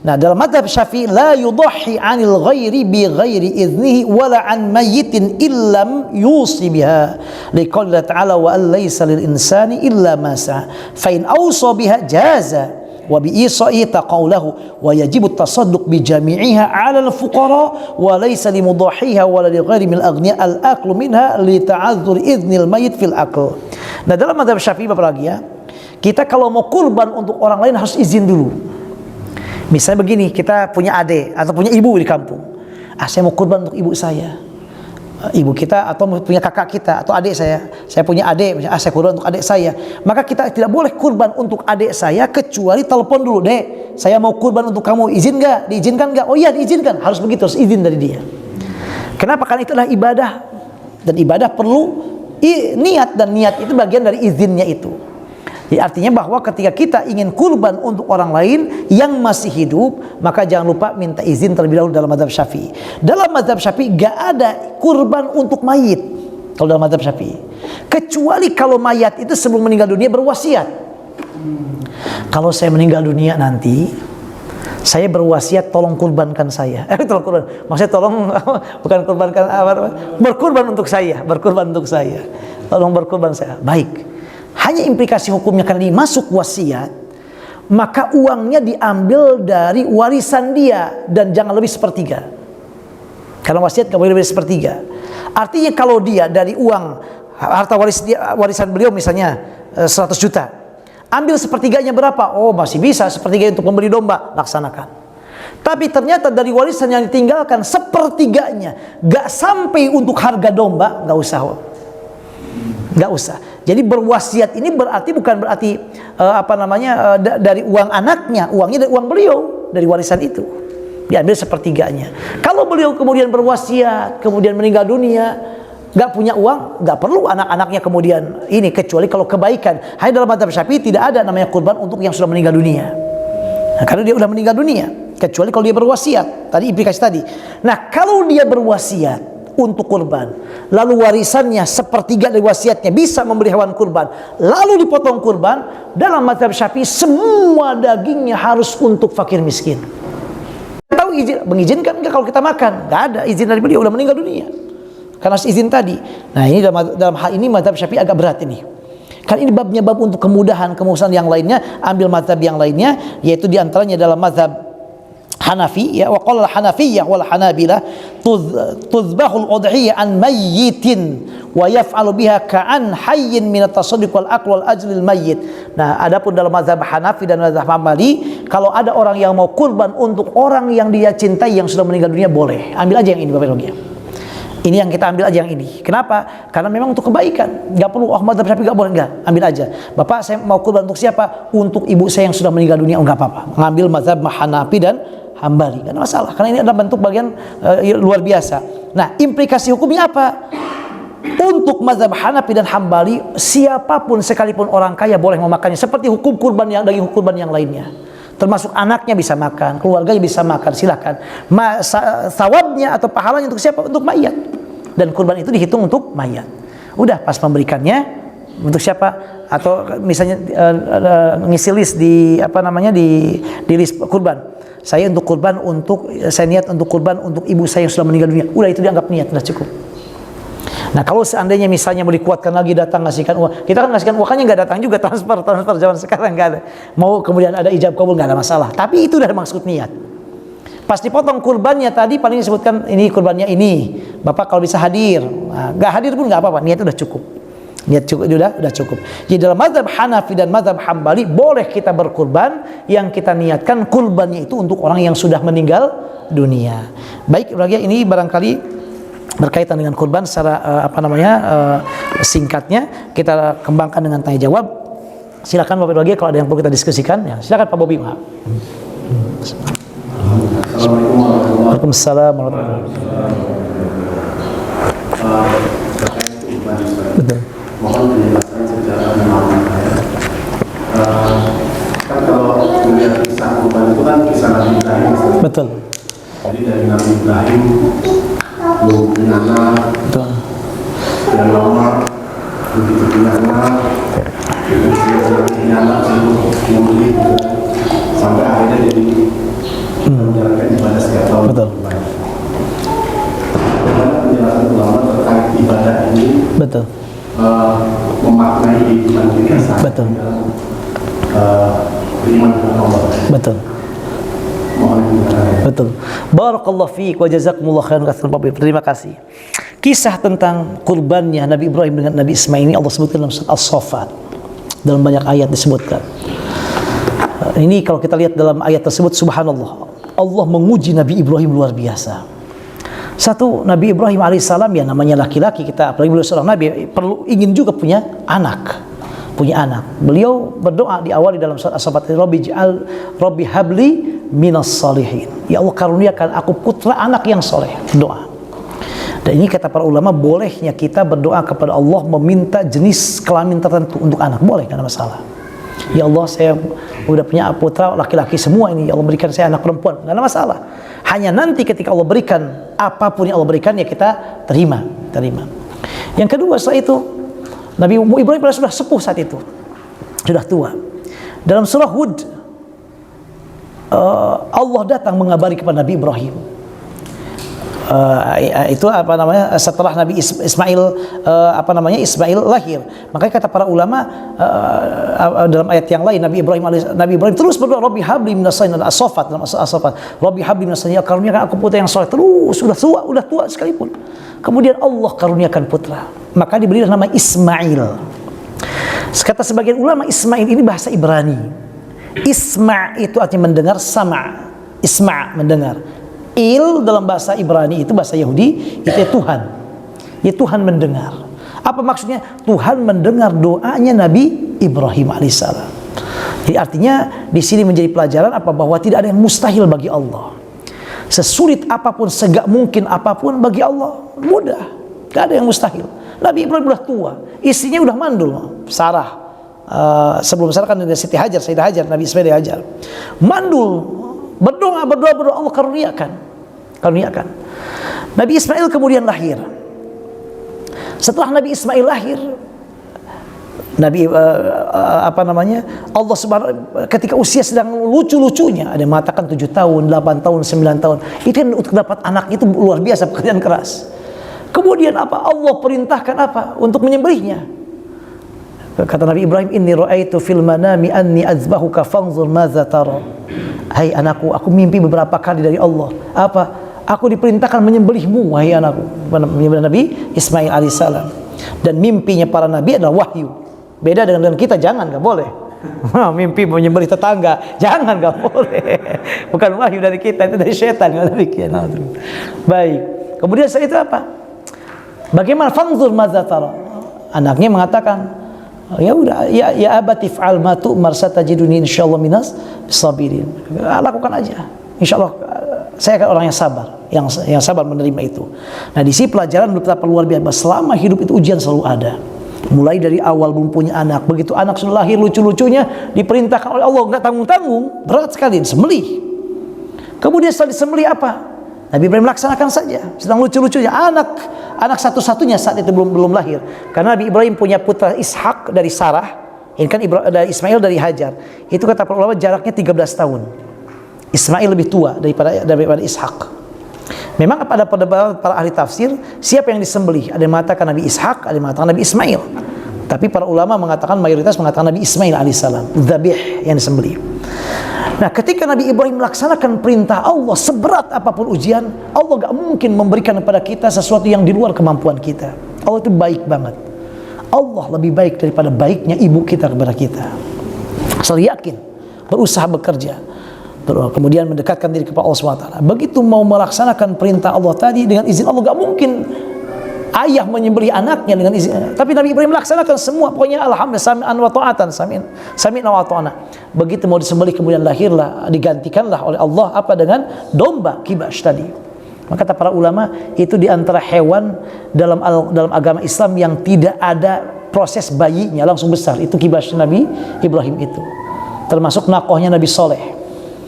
Nah, dalam mazhab Syafi'i la yudhi anil ghairi bi ghairi idnihi wala an mayyitin illam yusi biha liqauli ta'ala wa laysa lil insani illa ma sa'a fa in awsa biha jaza wa bi isa'i taqawlahu wa yajibu at-tasadduq bi jami'iha 'ala al-fuqara wa laysa li mudahiha wa la li ghairi min al-aghniya al-aklu minha li ta'azzur idznil mayyit fil akl. Nah, dalam mazhab Syafi'i Bapak lagi ya, kita kalau mau kurban untuk orang lain harus izin dulu. Misalnya begini, kita punya adik atau punya ibu di kampung. Saya mau kurban untuk ibu saya. Ibu kita atau punya kakak kita atau adik saya punya adik, saya kurban untuk adik saya. Maka kita tidak boleh kurban untuk adik saya kecuali telepon dulu, "Dek, saya mau kurban untuk kamu, izin nggak? Diizinkan nggak?" "Oh iya, diizinkan." Harus begitu, harus izin dari dia. Kenapa? Karena itu adalah ibadah, dan ibadah perlu niat, dan niat itu bagian dari izinnya itu. Jadi artinya bahwa ketika kita ingin kurban untuk orang lain yang masih hidup, maka jangan lupa minta izin terlebih dahulu dalam mazhab Syafi'i. Dalam mazhab Syafi'i gak ada kurban untuk mayit kalau dalam mazhab Syafi'i, kecuali kalau mayat itu sebelum meninggal dunia berwasiat. Kalau saya meninggal dunia nanti, saya berwasiat tolong kurbankan saya. Tolong kurban, maksudnya tolong bukan kurbankan, berkurban untuk saya, tolong berkurban saya. Baik. Hanya implikasi hukumnya karena dia masuk wasiat, maka uangnya diambil dari warisan dia dan jangan lebih sepertiga. Karena wasiat nggak boleh lebih sepertiga. Artinya kalau dia dari uang harta warisan beliau misalnya 100 juta, ambil sepertiganya berapa? Oh, masih bisa sepertiga untuk membeli domba, laksanakan. Tapi ternyata dari warisan yang ditinggalkan sepertiganya gak sampai untuk harga domba, gak usah. Jadi berwasiat ini bukan berarti dari uang anaknya, uangnya dari uang beliau, dari warisan itu diambil sepertiganya. Kalau beliau kemudian berwasiat, kemudian meninggal dunia, nggak punya uang, nggak perlu anak-anaknya kemudian ini, kecuali kalau kebaikan. Hanya dalam mazhab Syafi'i tidak ada namanya kurban untuk yang sudah meninggal dunia. Nah, karena dia sudah meninggal dunia, kecuali kalau dia berwasiat. Tadi implikasi tadi. Nah, kalau dia berwasiat untuk kurban, lalu warisannya sepertiga dari wasiatnya bisa membeli hewan kurban, lalu dipotong kurban, dalam mazhab Syafi'i semua dagingnya harus untuk fakir miskin. Tahu mengizinkan enggak kalau kita makan? Enggak ada izin dari beliau, udah meninggal dunia. Karena harus izin tadi. Nah, ini dalam hal ini mazhab Syafi'i agak berat ini. Kan ini babnya bab untuk kemudahan yang lainnya, ambil mazhab yang lainnya, yaitu diantaranya dalam mazhab Hanafi, ya, wa qala al-Hanafiyyah wal Hanabilah tuzbahul udhiyah an mayyitin wa yaf'alu biha ka'an hayyin min at-tasadduq wal aql wal ajli al-mayyit. Nah, adapun dalam mazhab Hanafi dan mazhab Hambali, kalau ada orang yang mau kurban untuk orang yang dia cintai yang sudah meninggal dunia, boleh. Ambil aja yang ini, Bapak Ibu. Ini yang kita ambil aja yang ini. Kenapa? Karena memang untuk kebaikan. Enggak perlu mazhab Syafi'i enggak boleh, enggak. Ambil aja. Bapak, saya mau kurban untuk siapa? Untuk ibu saya yang sudah meninggal dunia, enggak apa-apa. Ngambil mazhab Hanafi dan Hambali, karena masalah, karena ini adalah bentuk bagian luar biasa. Nah, implikasi hukumnya apa? Untuk mazhab Hanafi dan Hambali, siapapun sekalipun orang kaya boleh memakannya, seperti hukum kurban daging kurban yang lainnya. Termasuk anaknya bisa makan, keluarganya bisa makan, silakan. Sawabnya atau pahalanya untuk siapa? Untuk mayat. Dan kurban itu dihitung untuk mayat. Udah pas memberikannya untuk siapa? Atau misalnya ngisi list di di list kurban. Saya untuk kurban saya niat untuk kurban untuk ibu saya yang sudah meninggal dunia. Udah, itu dianggap niat, sudah cukup. Nah, kalau seandainya misalnya mau dikuatkan lagi datang ngasihkan uang, kita kan ngasihkan uangnya nggak datang juga, transfer zaman sekarang nggak ada. Mau kemudian ada ijab kabul nggak ada masalah. Tapi itu udah maksud niat. Pas dipotong kurbannya tadi paling disebutkan ini kurbannya ini. Bapak kalau bisa hadir, nggak hadir pun nggak apa-apa. Niat udah cukup. Niat cukup, udah cukup. Jadi dalam mazhab Hanafi dan mazhab Hambali boleh kita berkurban yang kita niatkan kurbannya itu untuk orang yang sudah meninggal dunia. Baik, ini barangkali berkaitan dengan kurban secara singkatnya kita kembangkan dengan tanya jawab. Silakan Bapak Ibu, kalau ada yang perlu kita diskusikan, ya silakan Pak Bobi. Waalaikumsalam warahmatullahi wabarakatuh. Betul. Mohon penjelasan secara memahami saya. Kan kalau melihat kisah kurban itu kan kisah Nabi Ibrahim. Betul. Jadi dari Nabi Ibrahim, punya anak, dan lama begitu punya anak, punya anak kemudian sampai akhirnya jadi menjalankan ibadah setiap tahun. Betul. Bagaimana penjelasan ulama terkait ibadah ini? Betul. Memaknai kehidupan kita saat dalam beriman kepada Allah. Betul. Betul. Barakallahu fiik wa jazakumullah khairan katsiran. Terima kasih. Kisah tentang kurbannya Nabi Ibrahim dengan Nabi Ismail ini Allah sebutkan dalam surat As-Saffat. Dalam banyak ayat disebutkan. Ini kalau kita lihat dalam ayat tersebut, subhanallah, Allah menguji Nabi Ibrahim luar biasa. Satu, Nabi Ibrahim alaihissalam, ya namanya laki-laki, kita apalagi beliau seorang nabi, ingin juga punya anak. Beliau berdoa diawali dalam surat As-Saffat, Rabbi habli minas salihin. Ya Allah, karuniakan aku putra anak yang soleh. Doa. Dan ini kata para ulama, bolehnya kita berdoa kepada Allah meminta jenis kelamin tertentu untuk anak, boleh, tidak ada masalah. Ya Allah, saya udah punya putra laki-laki semua ini, ya Allah berikan saya anak perempuan, nggak ada masalah. Hanya nanti ketika Allah berikan apapun yang Allah berikan, ya kita terima. Yang kedua, setelah itu Nabi Ibrahim sudah sepuh saat itu, sudah tua. Dalam surah Hud, Allah datang mengabari kepada Nabi Ibrahim. Setelah Nabi Ismail Ismail lahir, makanya kata para ulama dalam ayat yang lain, Nabi Ibrahim terus berdoa, Rabbi habli minas salihin, As-Saffat, dalam As-Saffat, Rabbi habli minas salihin, karuniakan aku putra yang saleh. Terus sudah tua sekalipun, kemudian Allah karuniakan putra, maka diberi nama Ismail. Kata sebagian ulama, Ismail ini bahasa Ibrani. Isma' itu artinya mendengar, sama' Isma' mendengar. Il dalam bahasa Ibrani itu bahasa Yahudi itu ya Tuhan. Ya Tuhan mendengar. Apa maksudnya? Tuhan mendengar doanya Nabi Ibrahim alaihissalam. Jadi artinya di sini menjadi pelajaran apa, bahwa tidak ada yang mustahil bagi Allah. Sesulit apapun, segak mungkin apapun bagi Allah mudah. Tidak ada yang mustahil. Nabi Ibrahim udah tua, istrinya udah mandul, Sarah. Sebelum Sarah kan ada Siti Hajar, Sayyidah Hajar, Nabi Ismail Hajar. Mandul, berdoa, Allah karuniakan. Nabi Ismail kemudian lahir. Setelah Nabi Ismail lahir, Allah Subhanahu ketika usia sedang lucu-lucunya, ada yang mengatakan 7 tahun, 8 tahun, 9 tahun. Itu kan untuk dapat anak itu luar biasa, pekerjaan keras. Kemudian apa? Allah perintahkan apa? Untuk menyembelihnya. Kata Nabi Ibrahim, inni ra'aitu fil manami anni azbahuka fanzur madza tara. Hai anakku, aku mimpi beberapa kali dari Allah. Apa? Aku diperintahkan menyembelihmu, wahai anakku. Menyembelih Nabi Ismail alaihissalam. Dan mimpinya para nabi adalah wahyu. Beda dengan kita, jangan, nggak boleh. Mimpi menyembelih tetangga, jangan, nggak boleh. Bukan wahyu dari kita, itu dari setan. Baik. Kemudian setelah itu apa? Bagaimana? Fanzur madza tara. Anaknya mengatakan, ya udah, ya abati fa'al ma tu'mar satajiduni insyaallah minas sabirin. Lakukan aja. Insyaallah saya akan orang yang sabar, yang sabar menerima itu. Nah, di sini pelajaran betapa luar biasa. Selama hidup itu ujian selalu ada. Mulai dari awal belum punya anak, begitu anak sudah lahir lucu-lucunya diperintahkan oleh Allah, nggak tanggung-tanggung, berat sekali disembelih. Kemudian setelah disembelih apa? Nabi Ibrahim laksanakan saja, sedang lucu-lucunya anak satu-satunya saat itu belum lahir. Karena Nabi Ibrahim punya putra Ishak dari Sarah, ini kan dari Ismail dari Hajar. Itu kata para ulama jaraknya 13 tahun. Ismail lebih tua daripada Ishak. Memang pada para ahli tafsir, siapa yang disembelih? Ada yang mengatakan Nabi Ishak, ada yang mengatakan Nabi Ismail. Tapi para ulama mengatakan, mayoritas mengatakan Nabi Ismail alaihissalam, dzabih yang disembelih. Nah, ketika Nabi Ibrahim melaksanakan perintah Allah, seberat apapun ujian, Allah gak mungkin memberikan kepada kita sesuatu yang di luar kemampuan kita. Allah itu baik banget. Allah lebih baik daripada baiknya ibu kita kepada kita. Asal yakin, berusaha bekerja, kemudian mendekatkan diri kepada Allah SWT. Begitu mau melaksanakan perintah Allah tadi, dengan izin Allah, gak mungkin ayah menyembelih anaknya dengan izin. Tapi Nabi Ibrahim melaksanakan semua. Pokoknya alhamdulillah, sami'an wa ta'atan, sami'na wa ta'ana. Begitu mau disembelih, kemudian lahirlah, digantikanlah oleh Allah apa? Dengan domba kibash tadi. Maka kata para ulama, itu diantara hewan dalam agama Islam yang tidak ada proses bayinya langsung besar. Itu kibash Nabi Ibrahim itu. Termasuk nakohnya Nabi Soleh.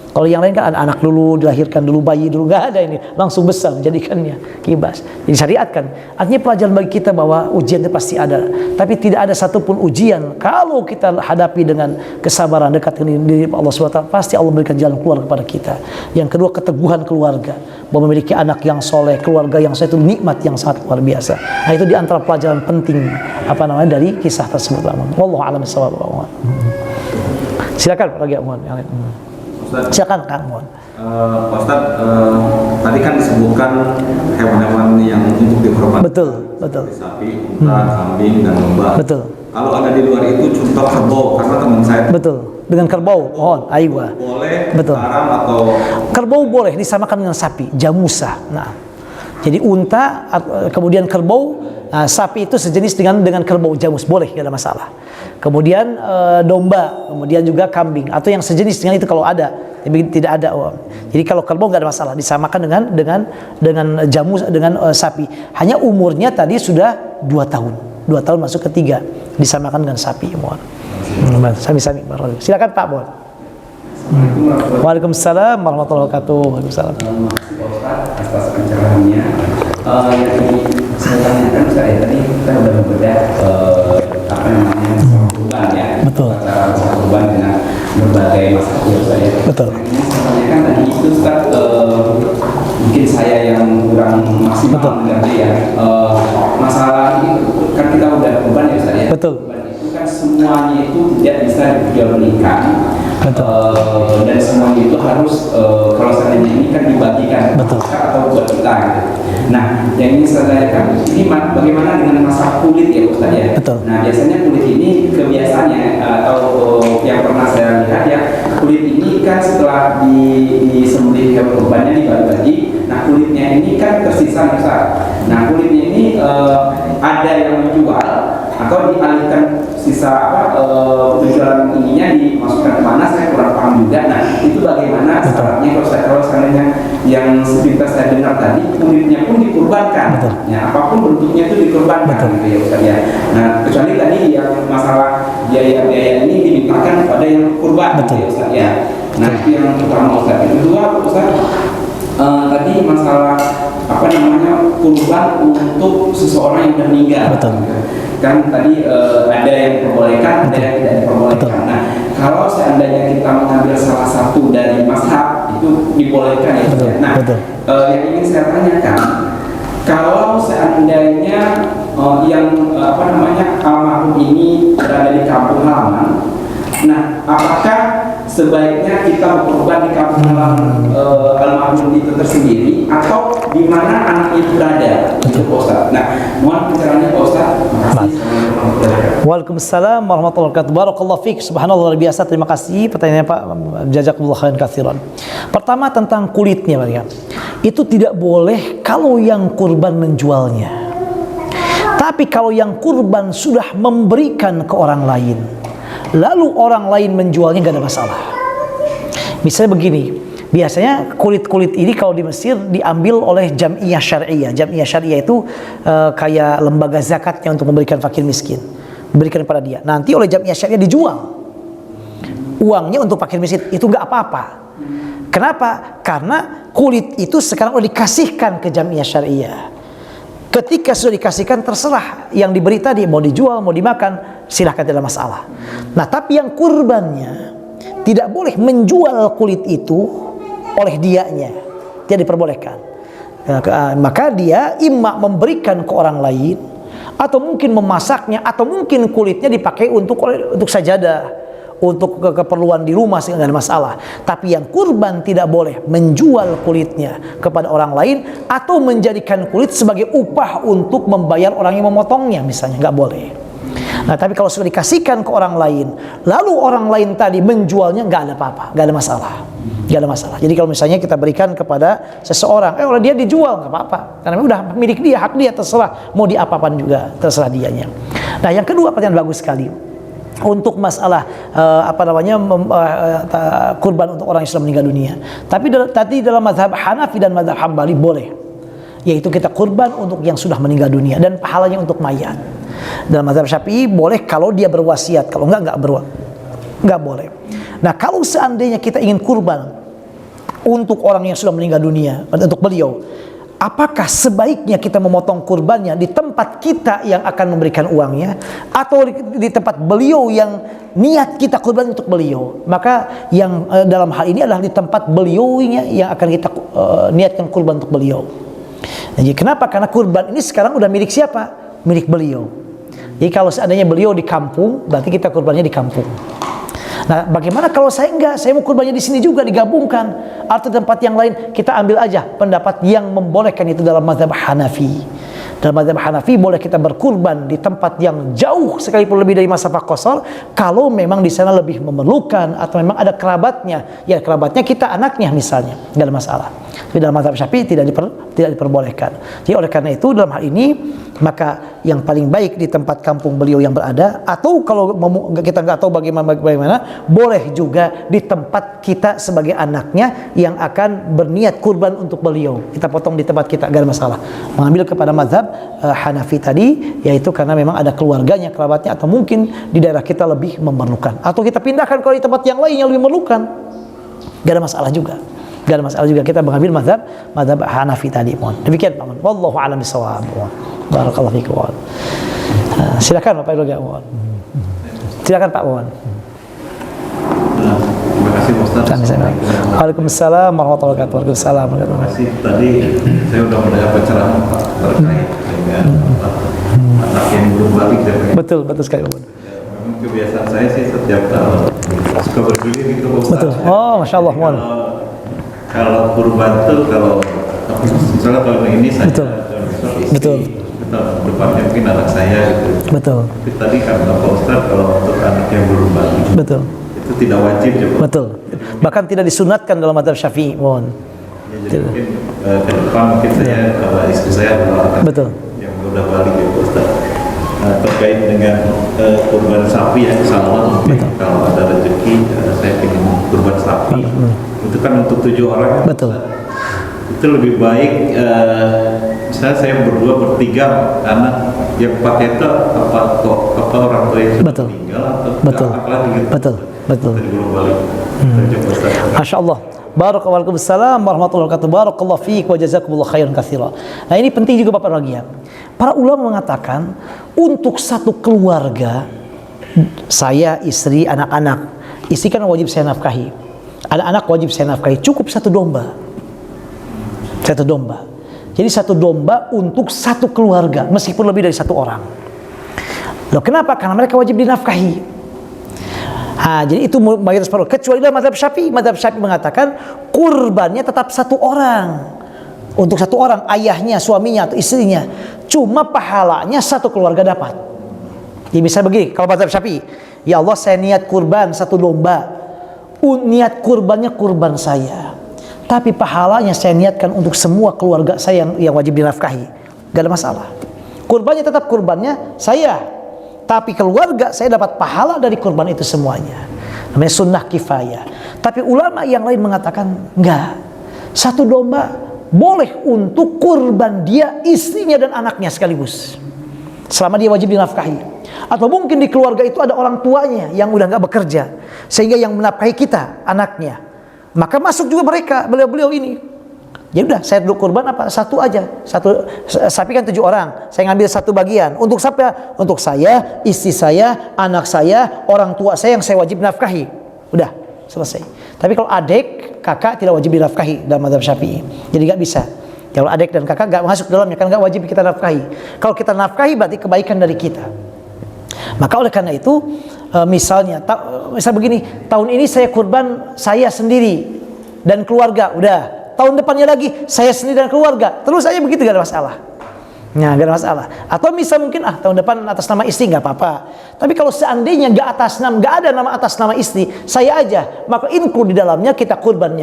Kalau yang lain kan anak dulu, dilahirkan dulu, bayi dulu, nggak ada ini, langsung besar menjadikannya kibas. Jadi syariatkan. Artinya pelajaran bagi kita bahwa ujian itu pasti ada, tapi tidak ada satupun ujian kalau kita hadapi dengan kesabaran, dekat dengan diri Allah SWT, pasti Allah memberikan jalan keluar kepada kita. Yang kedua, keteguhan keluarga, bahwa memiliki anak yang soleh, keluarga yang soleh itu nikmat yang sangat luar biasa. Nah, itu diantara pelajaran penting dari kisah tersebut. Wallahu a'lam bishawab. Silakan lagi yang lain. Silakan Kang Mon. Pak Ustadz, tadi kan disebutkan hewan-hewan yang untuk dikorban. Betul. Sapi, unta, kambing, dan domba. Betul. Kalau ada di luar itu contoh kerbau, karena teman saya. Betul. Dengan kerbau, mohon, aywa. Boleh. Betul. Haram atau? Kerbau boleh disamakan dengan sapi, jamusa. Nah, jadi unta, kemudian kerbau, sapi itu sejenis dengan kerbau, jamus, boleh, tidak ada masalah. Kemudian domba, kemudian juga kambing, atau yang sejenis dengan itu kalau ada, tapi tidak ada. Jadi kalau kerbau nggak ada masalah, disamakan dengan jamus, dengan sapi. Hanya umurnya tadi sudah 2 tahun, 2 tahun masuk ke 3, disamakan dengan sapi. Mohon. Sami-sami. Silakan Pak Bon. Waalaikumsalam warahmatullahi wabarakatuh. Waalaikumsalam. Terima kasih Pak Ustadz atas pencerahannya. Yang saya tanyakan tadi kita sudah membedah kurban ya. Betul. Cara kurban dengan berbagai masalah saya. Betul. Ini saya tanyakan tadi itu Ustaz, mungkin saya yang kurang maksimal mengerti ya. Masalah ini kan kita udah kurban ya Ustaz ya. Betul. Kurban itu kan semuanya itu tidak bisa dijualbelikan. Dan semuanya itu harus kalau seandainya ini kan dibagikan atau buat kita gitu. Nah, yang ingin saya tanyakan ini bagaimana dengan masalah kulit ya Ustaz ya? Betul. Nah, biasanya kulit ini kebiasaannya atau yang pernah saya lihat ya, kulit ini kan setelah disembelih hewan kurbannya dibagi-bagi, nah kulitnya ini kan tersisa Ustaz. Nah, kulitnya ini ada yang menjual atau dialihkan sisa tujuan ininya dimasukkan kemana, saya kurang paham juga. Nah itu bagaimana caranya kalau seandainya yang sepintas saya dengar tadi, kulitnya pun dikurbankan, ya apapun bentuknya itu dikurbankan gitu ya Ustaz ya. Nah kecuali tadi yang masalah biaya-biaya ini dimintakan kepada yang kurban gitu ya Ustaz ya. Nah itu yang pertama Ustaz. Yang kedua Ustaz, tadi masalah kurban untuk seseorang yang meninggal. Kan tadi ada yang diperbolehkan, ada yang tidak diperbolehkan. Nah, kalau seandainya kita mengambil salah satu dari mazhab itu dibolehkan ya. Nah, yang ingin saya tanyakan, kalau seandainya yang almarhum ini berada di kampung halaman, nah apakah sebaiknya kita berkorban di kampung halaman almarhum itu tersendiri atau di mana anak itu berada? Itu Ustaz. Nah, mohon pencerahannya Pak Ustaz. Waalaikumsalam warahmatullahi wabarakatuh. Barakallahu fiik. Subhanallah, luar biasa. Terima kasih pertanyaannya Pak. Jazakumullah khairan katsiran. Pertama tentang kulitnya, Pak. Itu tidak boleh kalau yang kurban menjualnya. Tapi kalau yang kurban sudah memberikan ke orang lain, lalu orang lain menjualnya, nggak ada masalah. Misalnya begini, biasanya kulit-kulit ini kalau di Mesir diambil oleh Jam'iyah Syariah. Jam'iyah Syariah itu kayak lembaga zakatnya untuk memberikan fakir miskin, diberikan kepada dia. Nanti oleh Jam'iyah Syariah dijual, uangnya untuk fakir miskin, itu nggak apa-apa. Kenapa? Karena kulit itu sekarang udah dikasihkan ke Jam'iyah Syariah. Ketika sudah dikasihkan, terserah yang diberi tadi mau dijual, mau dimakan, silahkan, tidak masalah. Nah, tapi yang kurbannya tidak boleh menjual kulit itu oleh dianya, tidak diperbolehkan. Maka dia imma memberikan ke orang lain, atau mungkin memasaknya, atau mungkin kulitnya dipakai untuk sajadah, untuk keperluan di rumah, sehingga tidak ada masalah. Tapi yang kurban tidak boleh menjual kulitnya kepada orang lain atau menjadikan kulit sebagai upah untuk membayar orang yang memotongnya, misalnya, nggak boleh. Nah, tapi kalau sudah dikasihkan ke orang lain, lalu orang lain tadi menjualnya, nggak ada apa-apa, nggak ada masalah, nggak ada masalah. Jadi kalau misalnya kita berikan kepada seseorang, oleh dia dijual, nggak apa-apa, karena udah milik dia, hak dia, terserah mau diapapan juga, terserah dianya. Nah, yang kedua, pertanyaan bagus sekali. Untuk masalah kurban untuk orang yang sudah meninggal dunia. Tapi tadi dalam mazhab Hanafi dan mazhab Hambali boleh, yaitu kita kurban untuk yang sudah meninggal dunia dan pahalanya untuk mayat. Dalam mazhab Syafi'i boleh kalau dia berwasiat, kalau enggak boleh. Nah, kalau seandainya kita ingin kurban untuk orang yang sudah meninggal dunia, untuk beliau, apakah sebaiknya kita memotong kurbannya di tempat kita yang akan memberikan uangnya, atau di tempat beliau yang niat kita kurban untuk beliau? Maka yang dalam hal ini adalah di tempat beliaunya yang akan kita niatkan kurban untuk beliau. Jadi kenapa? Karena kurban ini sekarang udah milik siapa? Milik beliau. Jadi kalau seandainya beliau di kampung, berarti kita kurbannya di kampung. Nah, bagaimana kalau saya enggak? Saya mau kurbannya di sini juga, digabungkan, atau tempat yang lain? Kita ambil aja pendapat yang membolehkan itu dalam mazhab Hanafi. Dalam mazhab Hanafi boleh kita berkurban di tempat yang jauh sekalipun lebih dari masafah qasar, kalau memang di sana lebih memerlukan atau memang ada kerabatnya. Ya, kerabatnya kita anaknya misalnya, enggak ada masalah. Tapi dalam mazhab Syafi'i tidak diperbolehkan. Jadi oleh karena itu dalam hal ini, maka yang paling baik di tempat kampung beliau yang berada, atau kalau kita nggak tahu bagaimana, boleh juga di tempat kita sebagai anaknya yang akan berniat kurban untuk beliau, kita potong di tempat kita, nggak ada masalah. Mengambil kepada mazhab Hanafi tadi, yaitu karena memang ada keluarganya, kerabatnya, atau mungkin di daerah kita lebih memerlukan, atau kita pindahkan ke tempat yang lain yang lebih memerlukan, nggak ada masalah juga. Gak ada masalah juga, kita mengambil mazhab Hanafi tadi. Demikian Pak Mon. Wallahu a'lam bishawab. Barakallahu fikum. Silakan Bapak Ibu. Silakan Pak Mon. Terima kasih Pak Ustaz. Waalaikumsalam warahmatullahi wabarakatuh. Waalaikumsalam. Terima kasih. Tadi saya sudah mendengar pencerahan Pak terkait dengan anak yang belum balik. Betul sekali Pak Mon. Memang kebiasaan saya sih setiap tahun suka berjulir gitu Pak Ustaz. Betul. Oh, Masya Allah Mon. Kalau kurban tuh, kalau misalnya tahun ini saya betul. Depannya mungkin anak saya gitu. Betul. Tapi tadi kata Pak Ustaz, kalau untuk anak yang belum balik, betul, itu tidak wajib ya Pak. Betul. Bahkan tidak disunatkan dalam mazhab Syafi'i. Mohon. Ya, jadi mungkin ke depan mungkin saya istri saya adalah anak betul. yang udah balik ya Pak Ustaz. terkait dengan kurban sapi ya, insya Allah mungkin kalau ada rezeki saya ingin kurban sapi. Itu kan untuk 7 orang. Betul. Itu lebih baik misalnya saya berdua bertiga anak yang 4 itu apa orang tua yang sudah meninggal atau apalagi gitu. Betul. Jadi belum balik. Masya Allah. Waalaikumsalam warahmatullahi wabarakatuh. Barakallahu fiik wa jazakumullah khairan katsira. Nah, ini penting juga Bapak Ragia. Para ulama mengatakan untuk satu keluarga, saya, istri, anak-anak. Istri kan wajib saya nafkahi. Anak-anak wajib saya nafkahi. Cukup 1 domba. 1 domba. Jadi 1 domba untuk 1 keluarga, meskipun lebih dari 1 orang. Loh, kenapa? Karena mereka wajib dinafkahi. Jadi itu mayoritas para ulama. Kecuali dalam mazhab Syafi'i. Mazhab Syafi'i mengatakan kurbannya tetap 1 orang. Untuk 1 orang, ayahnya, suaminya atau istrinya. Cuma pahalanya 1 keluarga dapat. Jadi bisa begini, kalau mazhab Syafi'i, ya Allah saya niat kurban 1 domba. Niat kurbannya kurban saya. Tapi pahalanya saya niatkan untuk semua keluarga saya yang wajib dinafkahi. Gak ada masalah. Kurbannya tetap kurbannya saya. Tapi keluarga saya dapat pahala dari kurban itu semuanya. Namanya sunnah kifayah. Tapi ulama yang lain mengatakan enggak. 1 domba boleh untuk kurban dia, istrinya dan anaknya sekaligus. Selama dia wajib dinafkahi. Atau mungkin di keluarga itu ada orang tuanya yang udah enggak bekerja, sehingga yang menafkahi kita, anaknya. Maka masuk juga mereka, beliau-beliau ini. Ya udah, saya dulu kurban apa? 1 aja. 1 sapi kan 7 orang. Saya ngambil 1 bagian. Untuk siapa? Untuk saya, istri saya, anak saya, orang tua saya yang saya wajib nafkahi. Udah, selesai. Tapi kalau adik, kakak tidak wajib dinafkahi dalam mazhab Syafi'i. Jadi nggak bisa. Kalau adik dan kakak nggak masuk dalamnya, kan nggak wajib kita nafkahi. Kalau kita nafkahi berarti kebaikan dari kita. Maka oleh karena itu, misalnya begini, tahun ini saya kurban saya sendiri dan keluarga, udah. Tahun depannya lagi saya sendiri dan keluarga, terus aja begitu, gak ada masalah. Nah, gak ada masalah. Atau misal mungkin tahun depan atas nama istri nggak apa-apa. Tapi kalau seandainya nggak ada nama atas nama istri, saya aja, maka include di dalamnya kita kurban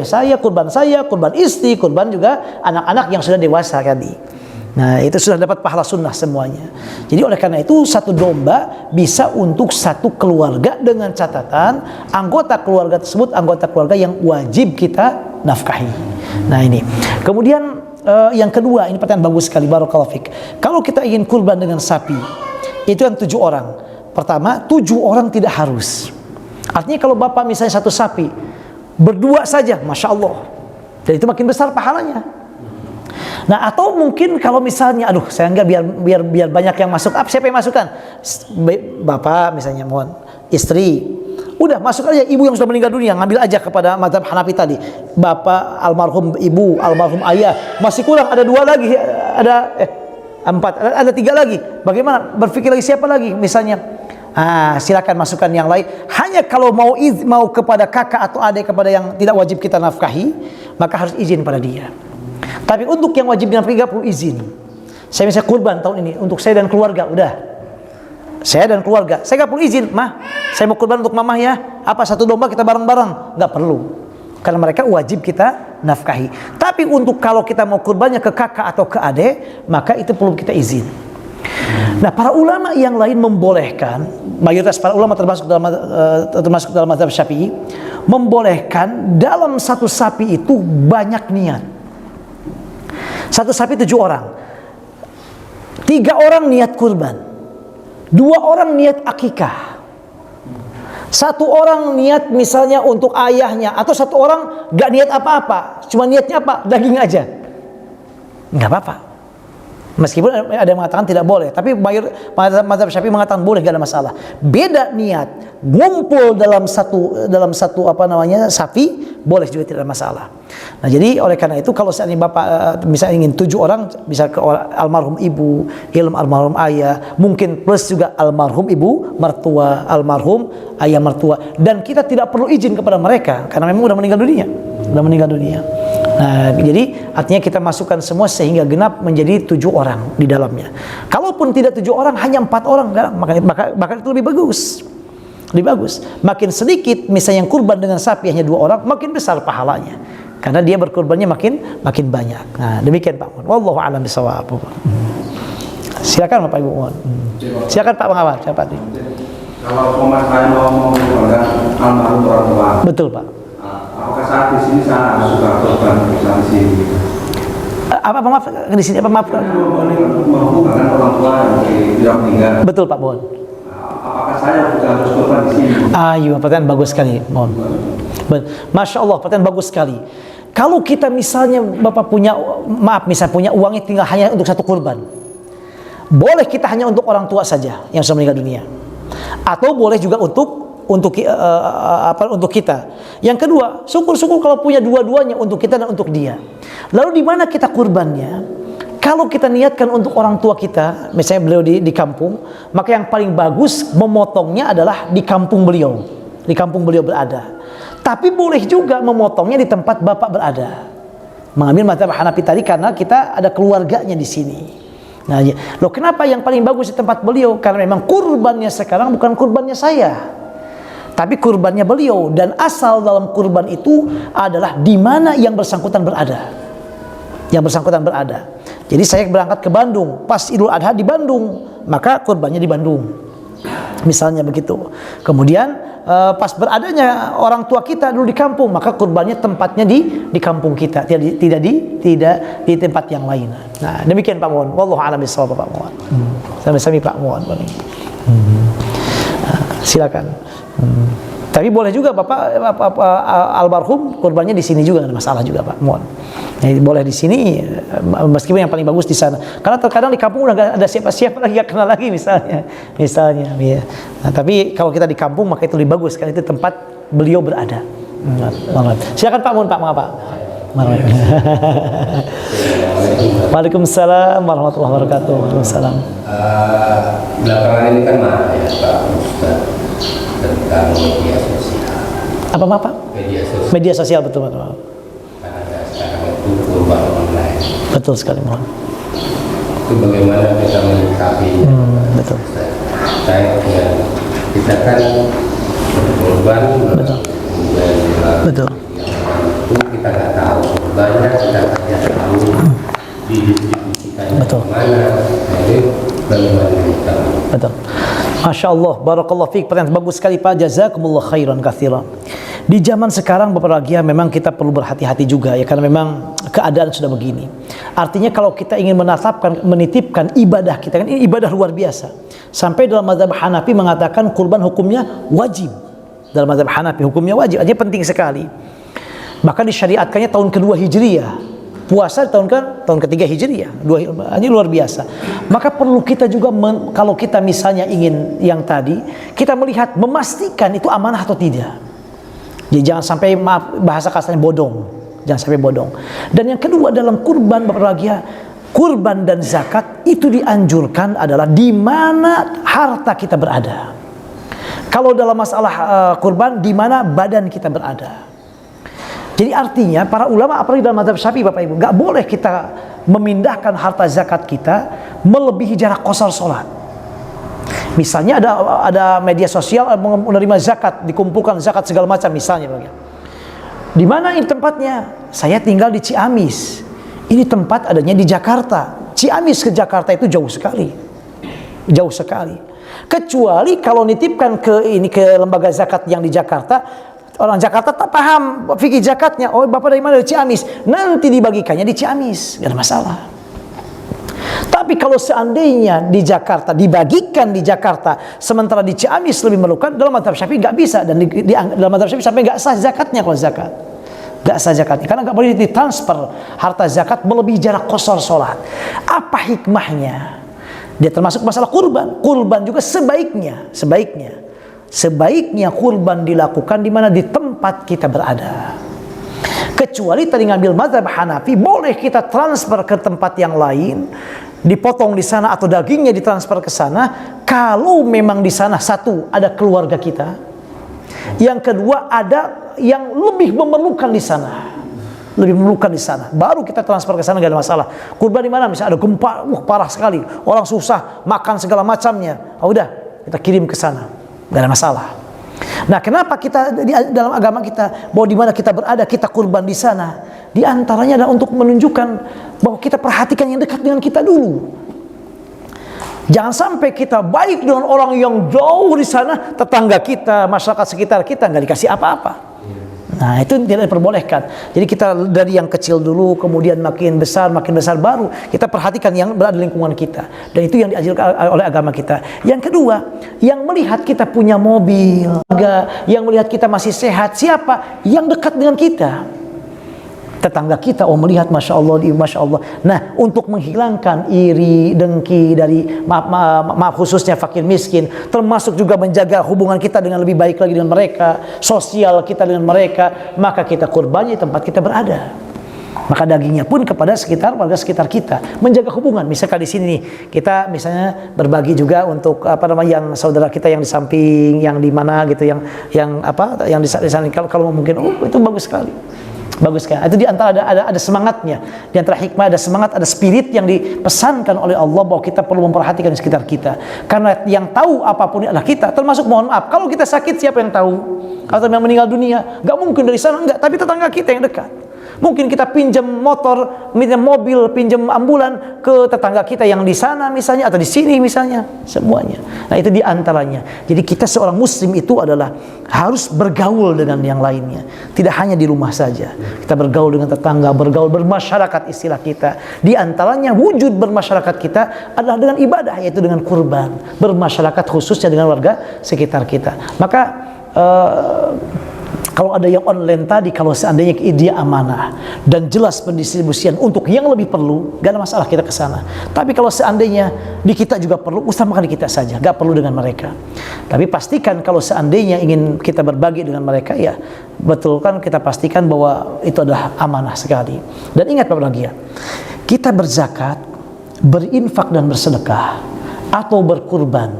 istri, kurban juga anak-anak yang sudah dewasa tadi. Nah, itu sudah dapat pahala sunnah semuanya. Jadi oleh karena itu 1 domba bisa untuk 1 keluarga dengan catatan anggota keluarga tersebut anggota keluarga yang wajib kita nafkahi. Nah, ini. Kemudian yang kedua, ini pertanyaan bagus sekali, barakallahu fik. Kalau kita ingin kurban dengan sapi, itu yang 7 orang. Pertama, 7 orang tidak harus. Artinya kalau bapak misalnya 1 sapi, berdua saja, masya Allah. Dan itu makin besar pahalanya. Nah, atau mungkin kalau misalnya, saya enggak biar banyak yang masuk. Siapa yang masukkan? Bapak misalnya, mohon, istri. Udah masuk aja, ibu yang sudah meninggal dunia, ngambil aja kepada mazhab Hanafi tadi. Bapak almarhum ibu, almarhum ayah, masih kurang ada 2 lagi, ada 4, ada 3 lagi. Bagaimana? Berpikir lagi siapa lagi? Misalnya, silakan masukkan yang lain. Hanya kalau mau kepada kakak atau adik kepada yang tidak wajib kita nafkahi, maka harus izin pada dia. Tapi untuk yang wajib dinafkahi gak perlu izin. Saya misalnya kurban tahun ini untuk saya dan keluarga, udah. Saya dan keluarga, saya gak perlu izin. Mah, saya mau kurban untuk mamah ya. Apa 1 domba kita bareng-bareng? Gak perlu. Karena mereka wajib kita nafkahi. Tapi untuk kalau kita mau kurbannya ke kakak atau ke adik, maka itu perlu kita izin. Nah, para ulama yang lain membolehkan, mayoritas para ulama termasuk dalam mazhab Syafi'i, membolehkan dalam 1 sapi itu banyak niat. 1 sapi 7 orang. 3 orang niat kurban. 2 orang niat akikah. 1 orang niat misalnya untuk ayahnya, atau 1 orang gak niat apa-apa, cuma niatnya apa? Daging aja. Nggak apa-apa. Meskipun ada yang mengatakan tidak boleh, tapi mazhab Syafi'i mengatakan boleh, gak ada masalah. Beda niat, ngumpul dalam satu sapi, boleh juga, tidak ada masalah. Nah, jadi oleh karena itu kalau seandainya bapak misalnya ingin 7 orang, bisa ke almarhum ibu, almarhum ayah, mungkin plus juga almarhum ibu mertua, almarhum ayah mertua, dan kita tidak perlu izin kepada mereka karena memang udah meninggal dunia. Nah, jadi artinya kita masukkan semua sehingga genap menjadi 7 orang di dalamnya. Kalaupun tidak 7 orang, hanya 4 orang, maka itu lebih bagus. Makin sedikit, misalnya yang kurban dengan sapi hanya 2 orang, makin besar pahalanya. Karena dia berkurbannya makin banyak. Nah, demikian Pak. Wallahu a'lam bishawab. Silakan Bapak Ibu, mohon. Silakan Pak Pengawas, siapa tadi? Kalau saya mau menggunakan almarhum orang tua, Betul Pak. apakah saat di sini saya harus juga korban di sini? Apa maaf di sini apa maaf? Menghubungkan orang tua yang tidak meninggal. Betul Pak, mohon. Apakah saya juga harus korban di sini? Iya, pertanyaan bagus sekali, mohon. Masya Allah, pertanyaan bagus sekali. Kalau kita misalnya Bapak punya, misalnya punya uangnya tinggal hanya untuk satu kurban, boleh kita hanya untuk orang tua saja yang sudah meninggal dunia, atau boleh juga untuk kita. Yang kedua, syukur-syukur kalau punya dua-duanya, untuk kita dan untuk dia. Lalu di mana kita kurbannya? Kalau kita niatkan untuk orang tua kita, misalnya beliau di kampung, maka yang paling bagus memotongnya adalah di kampung beliau. Di kampung beliau berada. Tapi boleh juga memotongnya di tempat Bapak berada. Mengambil mazhab Hanafi tadi karena kita ada keluarganya di sini. Nah, loh kenapa yang paling bagus di tempat beliau? Karena memang kurbannya sekarang bukan kurbannya saya, tapi kurbannya beliau, dan asal dalam kurban itu adalah di mana yang bersangkutan berada. Yang bersangkutan berada. Jadi saya berangkat ke Bandung, pas Idul Adha di Bandung, maka kurbannya di Bandung. Misalnya begitu. Kemudian pas beradanya orang tua kita dulu di kampung, maka kurbannya tempatnya di kampung kita, tidak di tempat yang lain. Nah, demikian Pak Muhammad. Wallahu a'lam bishawab Pak Muhammad. Sami-sami Pak Muhammad. Silakan. Tapi boleh juga Bapak almarhum kurbannya di sini juga, ada masalah juga Pak. Mohon. Boleh di sini, meskipun yang paling bagus di sana. Karena terkadang di kampung udah gak ada siapa-siapa lagi, gak kenal lagi misalnya. Ya. Nah, tapi kalau kita di kampung maka itu lebih bagus, karena itu tempat beliau berada. Silakan Pak, mohon Pak, mengapa? Waalaikumsalam warahmatullahi wabarakatuh. Waalaikumsalam. Belakangan ini kan ya Pak Ustaz, tentang media sosial. Apa? Media sosial, betul. Karena sekarang itu kurban online. Betul sekali, mohon. Itu bagaimana kita menyikapi? Betul. Saya kita kan berkorban. Betul. Itu kita nggak tahu banyak, kita hanya tahu didistribusikannya kemana. Jadi bagaimana kita? Betul. Masya Allah, barakallahu fiik. Pertanyaan bagus sekali Pak. Jazakumullah khairan katsiran. Di zaman sekarang Bapak Ragia memang kita perlu berhati-hati juga ya, karena memang keadaan sudah begini. Artinya kalau kita ingin menitipkan ibadah kita, kan ini ibadah luar biasa. Sampai dalam mazhab Hanafi mengatakan kurban hukumnya wajib. Dalam mazhab Hanafi hukumnya wajib, artinya penting sekali. Maka disyariatkannya tahun kedua Hijriyah. Puasa tahun ketiga Hijriyah. Ini luar biasa. Maka perlu kita juga kalau kita misalnya ingin yang tadi, kita melihat memastikan itu amanah atau tidak. Jadi jangan sampai, maaf bahasa kasarnya, bodong. Jangan sampai bodong. Dan yang kedua, dalam kurban Bapak Ragia, kurban dan zakat itu dianjurkan adalah di mana harta kita berada. Kalau dalam masalah kurban, di mana badan kita berada. Jadi artinya para ulama, apalagi dalam mazhab Syafi'i Bapak Ibu, nggak boleh kita memindahkan harta zakat kita melebihi jarak qasar sholat. Misalnya ada media sosial menerima zakat, dikumpulkan zakat segala macam misalnya. Di mana ini tempatnya? Saya tinggal di Ciamis. Ini tempat adanya di Jakarta. Ciamis ke Jakarta itu jauh sekali. Jauh sekali. Kecuali kalau nitipkan ke lembaga zakat yang di Jakarta, orang Jakarta tak paham fikih zakatnya. Oh, Bapak dari mana? Dari Ciamis. Nanti dibagikannya di Ciamis, gak ada masalah. Tapi kalau seandainya di Jakarta dibagikan di Jakarta, sementara di Ciamis lebih memerlukan, dalam mazhab Syafi'i nggak bisa, dan dalam mazhab Syafi'i sampai nggak sah zakatnya. Kalau zakat nggak sah zakatnya, karena nggak boleh ditransfer harta zakat melebihi jarak qasar sholat. Apa hikmahnya? Dia termasuk masalah kurban. Kurban juga sebaiknya kurban dilakukan di mana? Di tempat kita berada. Kecuali tadi ngambil mazhab Hanafi, boleh kita transfer ke tempat yang lain, dipotong di sana atau dagingnya ditransfer ke sana. Kalau memang di sana, satu, ada keluarga kita, yang kedua ada yang lebih memerlukan di sana, baru kita transfer ke sana, gak ada masalah. Kurban di mana? Misalnya ada gempa, parah sekali, orang susah makan segala macamnya, udah kita kirim ke sana, gak ada masalah. Nah, kenapa kita dalam agama kita bahwa di mana kita berada kita kurban di sana? Di antaranya adalah untuk menunjukkan bahwa kita perhatikan yang dekat dengan kita dulu. Jangan sampai kita baik dengan orang yang jauh di sana, tetangga kita, masyarakat sekitar kita nggak dikasih apa-apa. Nah, itu tidak diperbolehkan. Jadi kita dari yang kecil dulu, kemudian makin besar baru kita perhatikan yang berada di lingkungan kita. Dan itu yang diajarkan oleh agama kita. Yang kedua, yang melihat kita punya mobil, yang melihat kita masih sehat, siapa? Yang dekat dengan kita. Tetangga kita, oh melihat Masya Allah. Nah, untuk menghilangkan iri, dengki dari maaf khususnya fakir miskin, termasuk juga menjaga hubungan kita dengan lebih baik lagi dengan mereka, sosial kita dengan mereka, maka kita kurbannya di tempat kita berada. Maka dagingnya pun kepada warga sekitar kita, menjaga hubungan. Misalkan di sini nih, kita misalnya berbagi juga untuk yang saudara kita yang di samping, yang di mana gitu, yang di sana. Kalau mungkin, itu bagus sekali. Bagus kan? Itu di antara ada semangatnya. Di antara hikmah ada semangat, ada spirit yang dipesankan oleh Allah bahwa kita perlu memperhatikan di sekitar kita. Karena yang tahu apapun adalah kita. Termasuk mohon maaf, kalau kita sakit siapa yang tahu? Atau yang meninggal dunia? Gak mungkin dari sana, enggak. Tapi tetangga kita yang dekat. Mungkin kita pinjam motor, pinjam mobil, pinjam ambulan ke tetangga kita yang di sana misalnya, atau di sini misalnya, semuanya. Nah, itu di antaranya. Jadi kita seorang muslim itu adalah harus bergaul dengan yang lainnya. Tidak hanya di rumah saja. Kita bergaul dengan tetangga, bermasyarakat istilah kita. Di antaranya wujud bermasyarakat kita adalah dengan ibadah, yaitu dengan kurban. Bermasyarakat khususnya dengan warga sekitar kita. Maka kalau ada yang online tadi, kalau seandainya dia amanah dan jelas pendistribusian untuk yang lebih perlu, gak ada masalah kita ke sana. Tapi kalau seandainya di kita juga perlu, utamakan di kita saja, gak perlu dengan mereka. Tapi pastikan kalau seandainya ingin kita berbagi dengan mereka, ya betul kan, kita pastikan bahwa itu adalah amanah sekali. Dan ingat Bapak lagi ya, kita berzakat, berinfak dan bersedekah atau berkurban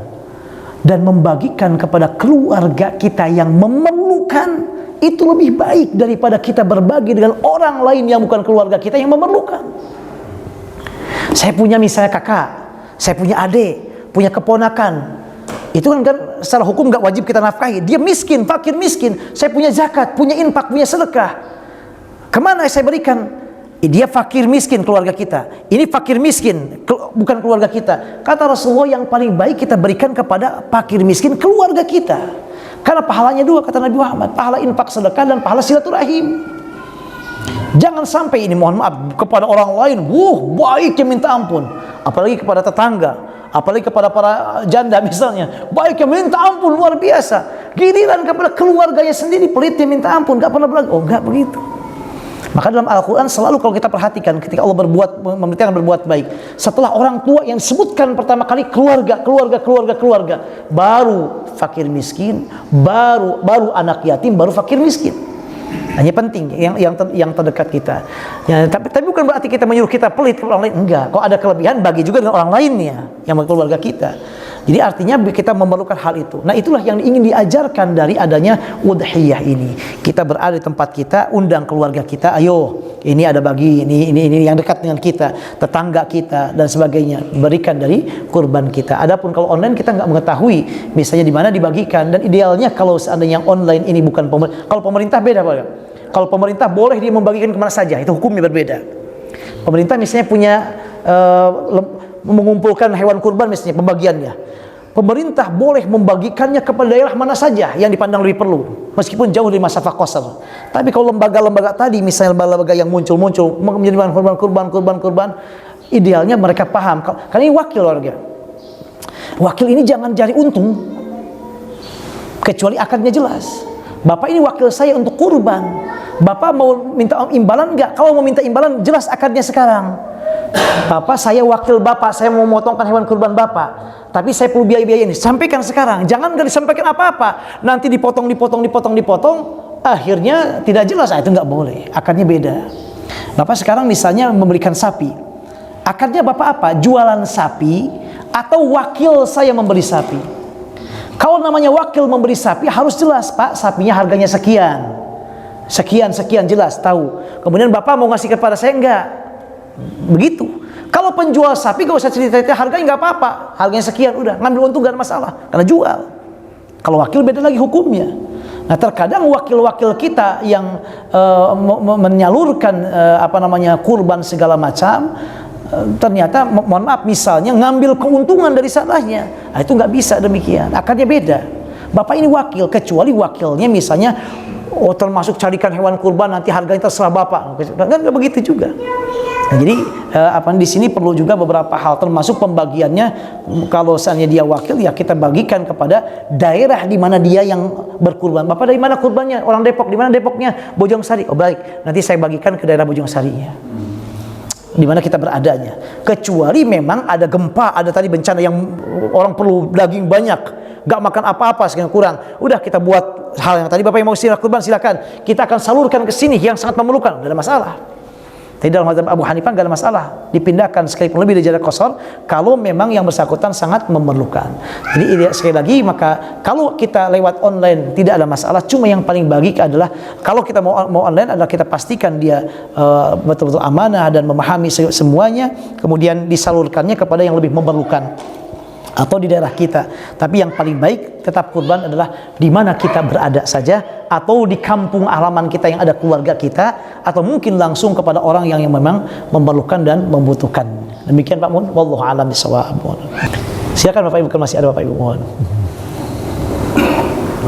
dan membagikan kepada keluarga kita yang memerlukan, itu lebih baik daripada kita berbagi dengan orang lain yang bukan keluarga kita yang memerlukan. Saya punya misalnya kakak, saya punya adik, punya keponakan. Itu kan secara hukum gak wajib kita nafkahi. Dia miskin, fakir miskin. Saya punya zakat, punya infak, punya sedekah. Kemana saya berikan? Dia fakir miskin keluarga kita. Ini fakir miskin, bukan keluarga kita. Kata Rasulullah, yang paling baik kita berikan kepada fakir miskin keluarga kita. Karena pahalanya dua, kata Nabi Muhammad, pahala infak sedekah dan pahala silaturahim. Jangan sampai ini, mohon maaf, kepada orang lain, baiknya minta ampun. Apalagi kepada tetangga, apalagi kepada para janda misalnya, baiknya minta ampun luar biasa. Giliran kepada keluarganya sendiri, pelitnya minta ampun, gak pernah berlagak. Oh, enggak begitu. Maka dalam Al-Quran selalu kalau kita perhatikan, ketika Allah memerintahkan berbuat baik, setelah orang tua yang disebutkan pertama kali keluarga, baru fakir miskin, baru anak yatim, baru fakir miskin. Hanya penting yang terdekat kita. Ya, tapi bukan berarti kita menyuruh kita pelit ke orang lain. Enggak. Kalau ada kelebihan, bagi juga dengan orang lainnya yang keluarga kita. Jadi artinya kita memerlukan hal itu. Nah, itulah yang ingin diajarkan dari adanya udhiyah ini. Kita berada di tempat kita, undang keluarga kita, ayo, ini ada bagi, ini yang dekat dengan kita, tetangga kita dan sebagainya, berikan dari kurban kita. Adapun kalau online kita nggak mengetahui misalnya di mana dibagikan, dan idealnya kalau seandainya yang online ini bukan pemerintah. Kalau pemerintah beda, Pak. Kalau pemerintah boleh dia membagikan kemana saja, itu hukumnya berbeda. Pemerintah misalnya punya mengumpulkan hewan kurban misalnya pembagiannya. Pemerintah boleh membagikannya kepada daerah mana saja yang dipandang lebih perlu, meskipun jauh dari masafah qasar. Tapi kalau lembaga-lembaga tadi, misalnya lembaga yang muncul menjadi kurban, idealnya mereka paham. Karena ini wakil warga. Wakil ini jangan cari untung, kecuali akadnya jelas. Bapak ini wakil saya untuk kurban. Bapak mau minta imbalan enggak? Kalau mau minta imbalan, jelas akadnya sekarang. Bapak, saya wakil Bapak, saya mau memotongkan hewan kurban Bapak, tapi saya perlu biaya-biaya ini. Sampaikan sekarang, jangan nggak disampaikan apa-apa. Nanti dipotong, akhirnya tidak jelas. Itu nggak boleh. Akadnya beda. Bapak sekarang misalnya membelikan sapi, akadnya Bapak apa? Jualan sapi atau wakil saya membeli sapi? Kalau namanya wakil membeli sapi harus jelas, Pak, sapinya harganya sekian jelas, tahu. Kemudian Bapak mau ngasih kepada saya enggak? Begitu. Kalau penjual sapi gak usah cerita harganya, nggak apa-apa, harganya sekian, udah ngambil untung gak ada masalah, karena jual. Kalau wakil beda lagi hukumnya. Nah, terkadang wakil-wakil kita yang menyalurkan kurban segala macam, ternyata mohon maaf misalnya ngambil keuntungan dari sananya, nah, itu nggak bisa demikian, akarnya beda. Bapak ini wakil, kecuali wakilnya misalnya termasuk carikan hewan kurban nanti harganya terserah bapak, kan nggak begitu juga. Nah, jadi di sini perlu juga beberapa hal, termasuk pembagiannya. Kalau seandainya dia wakil, ya kita bagikan kepada daerah di mana dia yang berkurban. Bapak dari mana kurbannya? Orang Depok. Di mana Depoknya? Bojongsari. Oh baik, nanti saya bagikan ke daerah Bojongsarinya, di mana kita beradanya. Kecuali memang ada gempa, ada tadi bencana yang orang perlu daging banyak, gak makan apa-apa, sekian kurang. Udah kita buat hal yang tadi, Bapak yang mau silah kurban silakan, kita akan salurkan ke sini yang sangat memerlukan, tidak ada masalah. Tapi dalam mazhab Abu Hanifah nggak ada masalah, dipindahkan sekalipun lebih dari jarak kosor kalau memang yang bersangkutan sangat memerlukan. Jadi sekali lagi, maka kalau kita lewat online tidak ada masalah. Cuma yang paling baik adalah kalau kita mau online adalah kita pastikan dia betul-betul amanah dan memahami semuanya, kemudian disalurkannya kepada yang lebih memerlukan atau di daerah kita. Tapi yang paling baik tetap kurban adalah di mana kita berada saja, atau di kampung halaman kita yang ada keluarga kita, atau mungkin langsung kepada orang yang memang memerlukan dan membutuhkan. Demikian Pak Mun, wallahu a'lam bishawab. Silakan Bapak Ibu, kalau masih ada Bapak Ibu, mohon.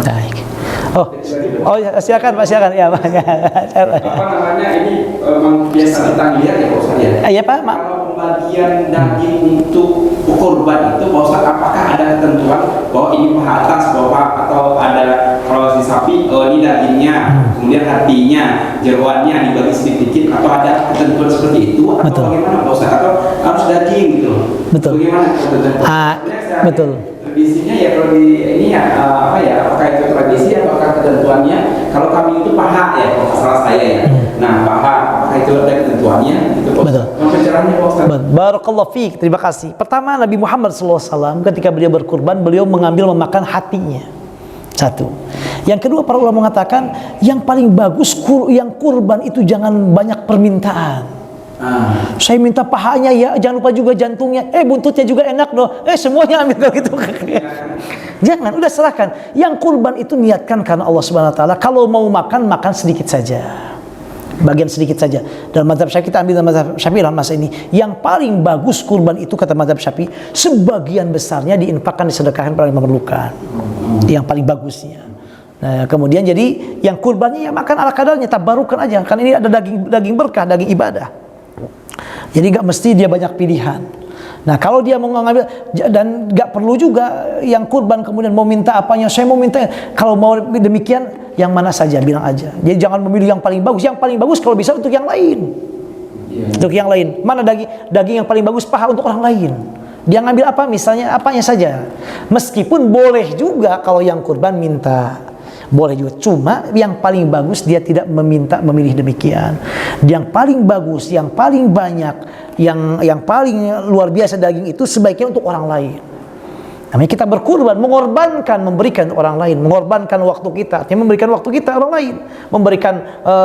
Baik. Oh ya, silakan Pak, silakan ya Pak. Apa namanya ini memang biasa kita lihat ya Pak Ustaz ya? Iya Pak, kalau pembagian daging untuk kurban itu Pak Ustaz, apakah ada ketentuan bahwa ini paha atas, bawah, atau ada kalau si sapi ini dagingnya, kemudian hatinya, jeroannya dibagi sedikit-sedikit, atau ada ketentuan seperti itu, atau betul. Bagaimana Pak Ustaz? Atau harus daging gitu? Betul. Bagaimana ketentuan? Betul. Tradisinya ya kalau di ini ya apakah itu tradisi, apakah ketentuannya? Kalau kami itu paha ya, kalau salah saya ya. Nah paha, apakah itu ada ketentuannya? Itu betul. Pencerahannya Pak Ustaz. Barakallahu fiik, terima kasih. Pertama, Nabi Muhammad SAW ketika beliau berkurban, beliau mengambil memakan hatinya. Satu. Yang kedua, para ulama mengatakan yang paling bagus yang kurban itu jangan banyak permintaan. Saya minta pahanya ya, jangan lupa juga jantungnya, buntutnya juga enak loh, semuanya ambil gitu. Jangan, udah serahkan. Yang kurban itu niatkan karena Allah Subhanahu Wa Taala. Kalau mau makan sedikit saja, bagian sedikit saja. Dalam mazhab Syafi'i, kita ambil dalam mazhab Syafi'i dalam masa ini, yang paling bagus kurban itu kata mazhab Syafi'i, sebagian besarnya diinfakkan, disedekahkan pada yang memerlukan. Yang paling bagusnya. Nah, kemudian jadi yang kurbannya ya makan ala kadarnya, tabarukan aja. Kan ini ada daging berkah, daging ibadah. Jadi nggak mesti dia banyak pilihan. Nah kalau dia mau ngambil, dan nggak perlu juga yang kurban kemudian mau minta apanya, saya mau minta, kalau mau demikian yang mana saja bilang aja. Jadi jangan memilih yang paling bagus. Yang paling bagus kalau bisa untuk yang lain. Untuk yang lain. Mana daging yang paling bagus, paha untuk orang lain. Dia ngambil apa, misalnya apanya saja. Meskipun boleh juga kalau yang kurban minta. Boleh juga, cuma yang paling bagus dia tidak memilih demikian. Yang paling bagus, yang paling banyak, yang paling luar biasa daging itu sebaiknya untuk orang lain. Namanya kita berkurban, mengorbankan, memberikan orang lain, mengorbankan waktu kita, artinya memberikan waktu kita orang lain, memberikan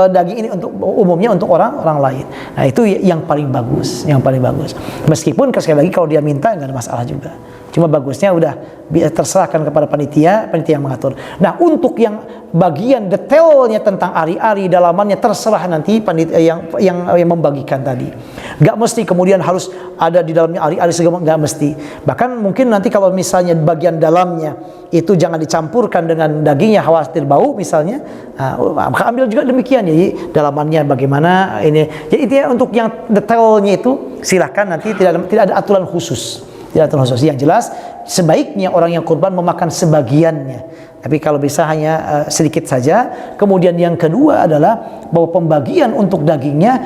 daging ini untuk umumnya untuk orang lain. Nah itu yang paling bagus, yang paling bagus. Meskipun sekali lagi kalau dia minta nggak ada masalah juga. Cuma bagusnya udah terserahkan kepada panitia yang mengatur. Nah untuk yang bagian detailnya tentang ari-ari dalamannya terserah nanti panitia yang membagikan tadi. Gak mesti kemudian harus ada di dalamnya ari-ari segala, gak mesti. Bahkan mungkin nanti kalau misalnya bagian dalamnya itu jangan dicampurkan dengan dagingnya, khawatir bau misalnya, maka ambil juga demikian. Jadi dalamannya bagaimana ini. Jadi intinya untuk yang detailnya itu silahkan, nanti tidak ada aturan khusus. Tidak aturan khusus. Yang jelas sebaiknya orang yang kurban memakan sebagiannya. Tapi kalau bisa hanya sedikit saja. Kemudian yang kedua adalah bahwa pembagian untuk dagingnya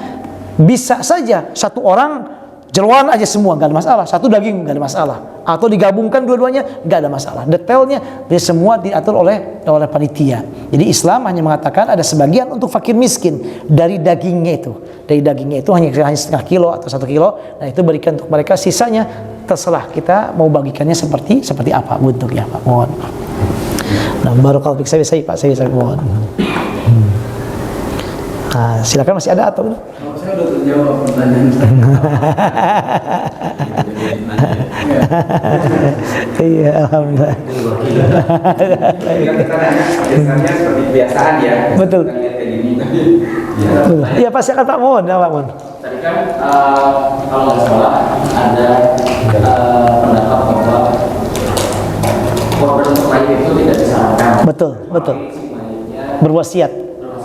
bisa saja satu orang jeroan aja semua, nggak ada masalah. Satu daging nggak ada masalah. Atau digabungkan dua-duanya nggak ada masalah. Detailnya dia semua diatur oleh panitia. Jadi Islam hanya mengatakan ada sebagian untuk fakir miskin dari dagingnya itu. Dari dagingnya itu hanya setengah kilo atau 1 kilo. Nah itu berikan untuk mereka. Sisanya terserah kita mau bagikannya seperti apa bentuknya Pak. Mohon. Nah barakallahu fiik, saya Pak, saya mohon. Nah, silakan, masih ada atau belum? Saya udah terjawab pertanyaan saya. Iya, alhamdulillah. Kita nanya biasanya seperti kebiasaan ya. Betul. Kita lihat kayak gini. Iya Pak, silakan Pak, mohon. Tadi kan kan kalau nggak salah ada pendapat bahwa korban untuk mayit itu tidak disarankan. Betul, betul. Berwasiat.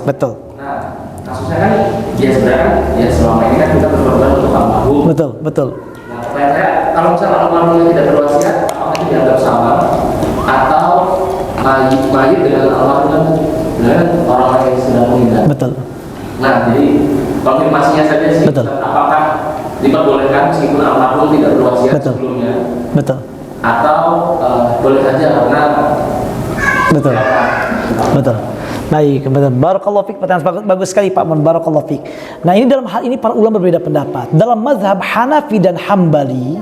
Betul. Nah, kasusnya kan ya sebenarnya ya selama ini kan kita berkorban untuk almarhum. Betul, betul. Nah, pertanyaan saya, kalau misalnya almarhumnya tidak berwasiat, apakah itu dianggap sama atau mayit dengan almarhum dengan orang lain yang sedang meninggal? Betul. Nah, jadi konfirmasinya saja sih, Betul. apakah diperbolehkan meskipun almarhum tidak berwasiat Betul. sebelumnya, Betul. atau boleh saja karena Betul. Betul. Baik, betul. Barakallahu fiik, pertanyaan bagus sekali Pak Mun, barakallahu fiik. Nah, ini dalam hal ini para ulama berbeda pendapat. Dalam mazhab Hanafi dan Hambali,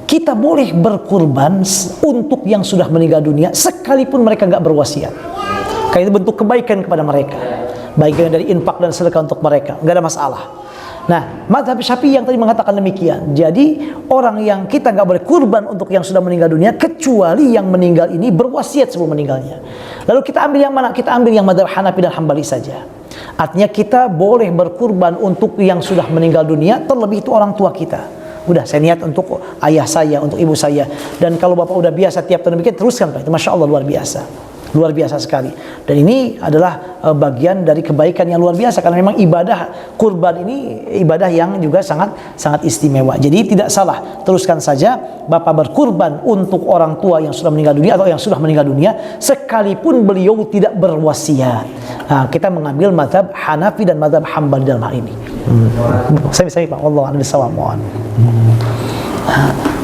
kita boleh berkurban untuk yang sudah meninggal dunia sekalipun mereka nggak berwasiat. Karena itu bentuk kebaikan kepada mereka. Baik dari infak dan sedekah untuk mereka, nggak ada masalah. Nah, mazhab Syafi'i yang tadi mengatakan demikian. Jadi orang yang kita nggak boleh kurban untuk yang sudah meninggal dunia kecuali yang meninggal ini berwasiat sebelum meninggalnya. Lalu kita ambil yang mana? Kita ambil yang mazhab Hanafi dan Hambali saja. Artinya kita boleh berkurban untuk yang sudah meninggal dunia, terlebih itu orang tua kita. Udah, saya niat untuk ayah saya, untuk ibu saya. Dan kalau bapak udah biasa tiap tahun demikian, teruskan Pak. Itu Masya Allah luar biasa. Luar biasa sekali. Dan ini adalah bagian dari kebaikan yang luar biasa, karena memang ibadah kurban ini ibadah yang juga sangat istimewa. Jadi tidak salah, teruskan saja bapak berkurban untuk orang tua yang sudah meninggal dunia atau yang sudah meninggal dunia sekalipun beliau tidak berwasiat. Nah, kita mengambil mazhab Hanafi dan mazhab Hambali dalam hal ini. Saya Pak, wallahu a'lam bishawab.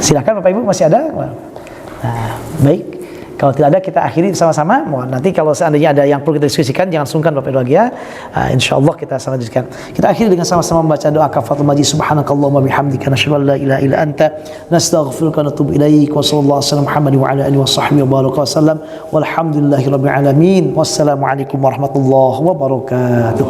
Silakan Bapak Ibu, masih ada? Nah, baik. Kalau tidak ada, kita akhiri sama-sama. Nanti kalau seandainya ada yang perlu kita diskusikan, jangan sungkan Bapak Ibu lagi ya. InsyaAllah kita sama diskusikan. Kita akhiri dengan sama-sama membaca doa kafaratul majlis. Subhanakallahumma bihamdika nasyhadu an la ilaha illa anta nastaghfiruka wa natubu ilaik. Wa sallallahu alaihi Muhammad wa ala alihi wa sahbihi wa baraka wasallam. Walhamdulillahirabbil alamin. Wassalamualaikum warahmatullahi wabarakatuh.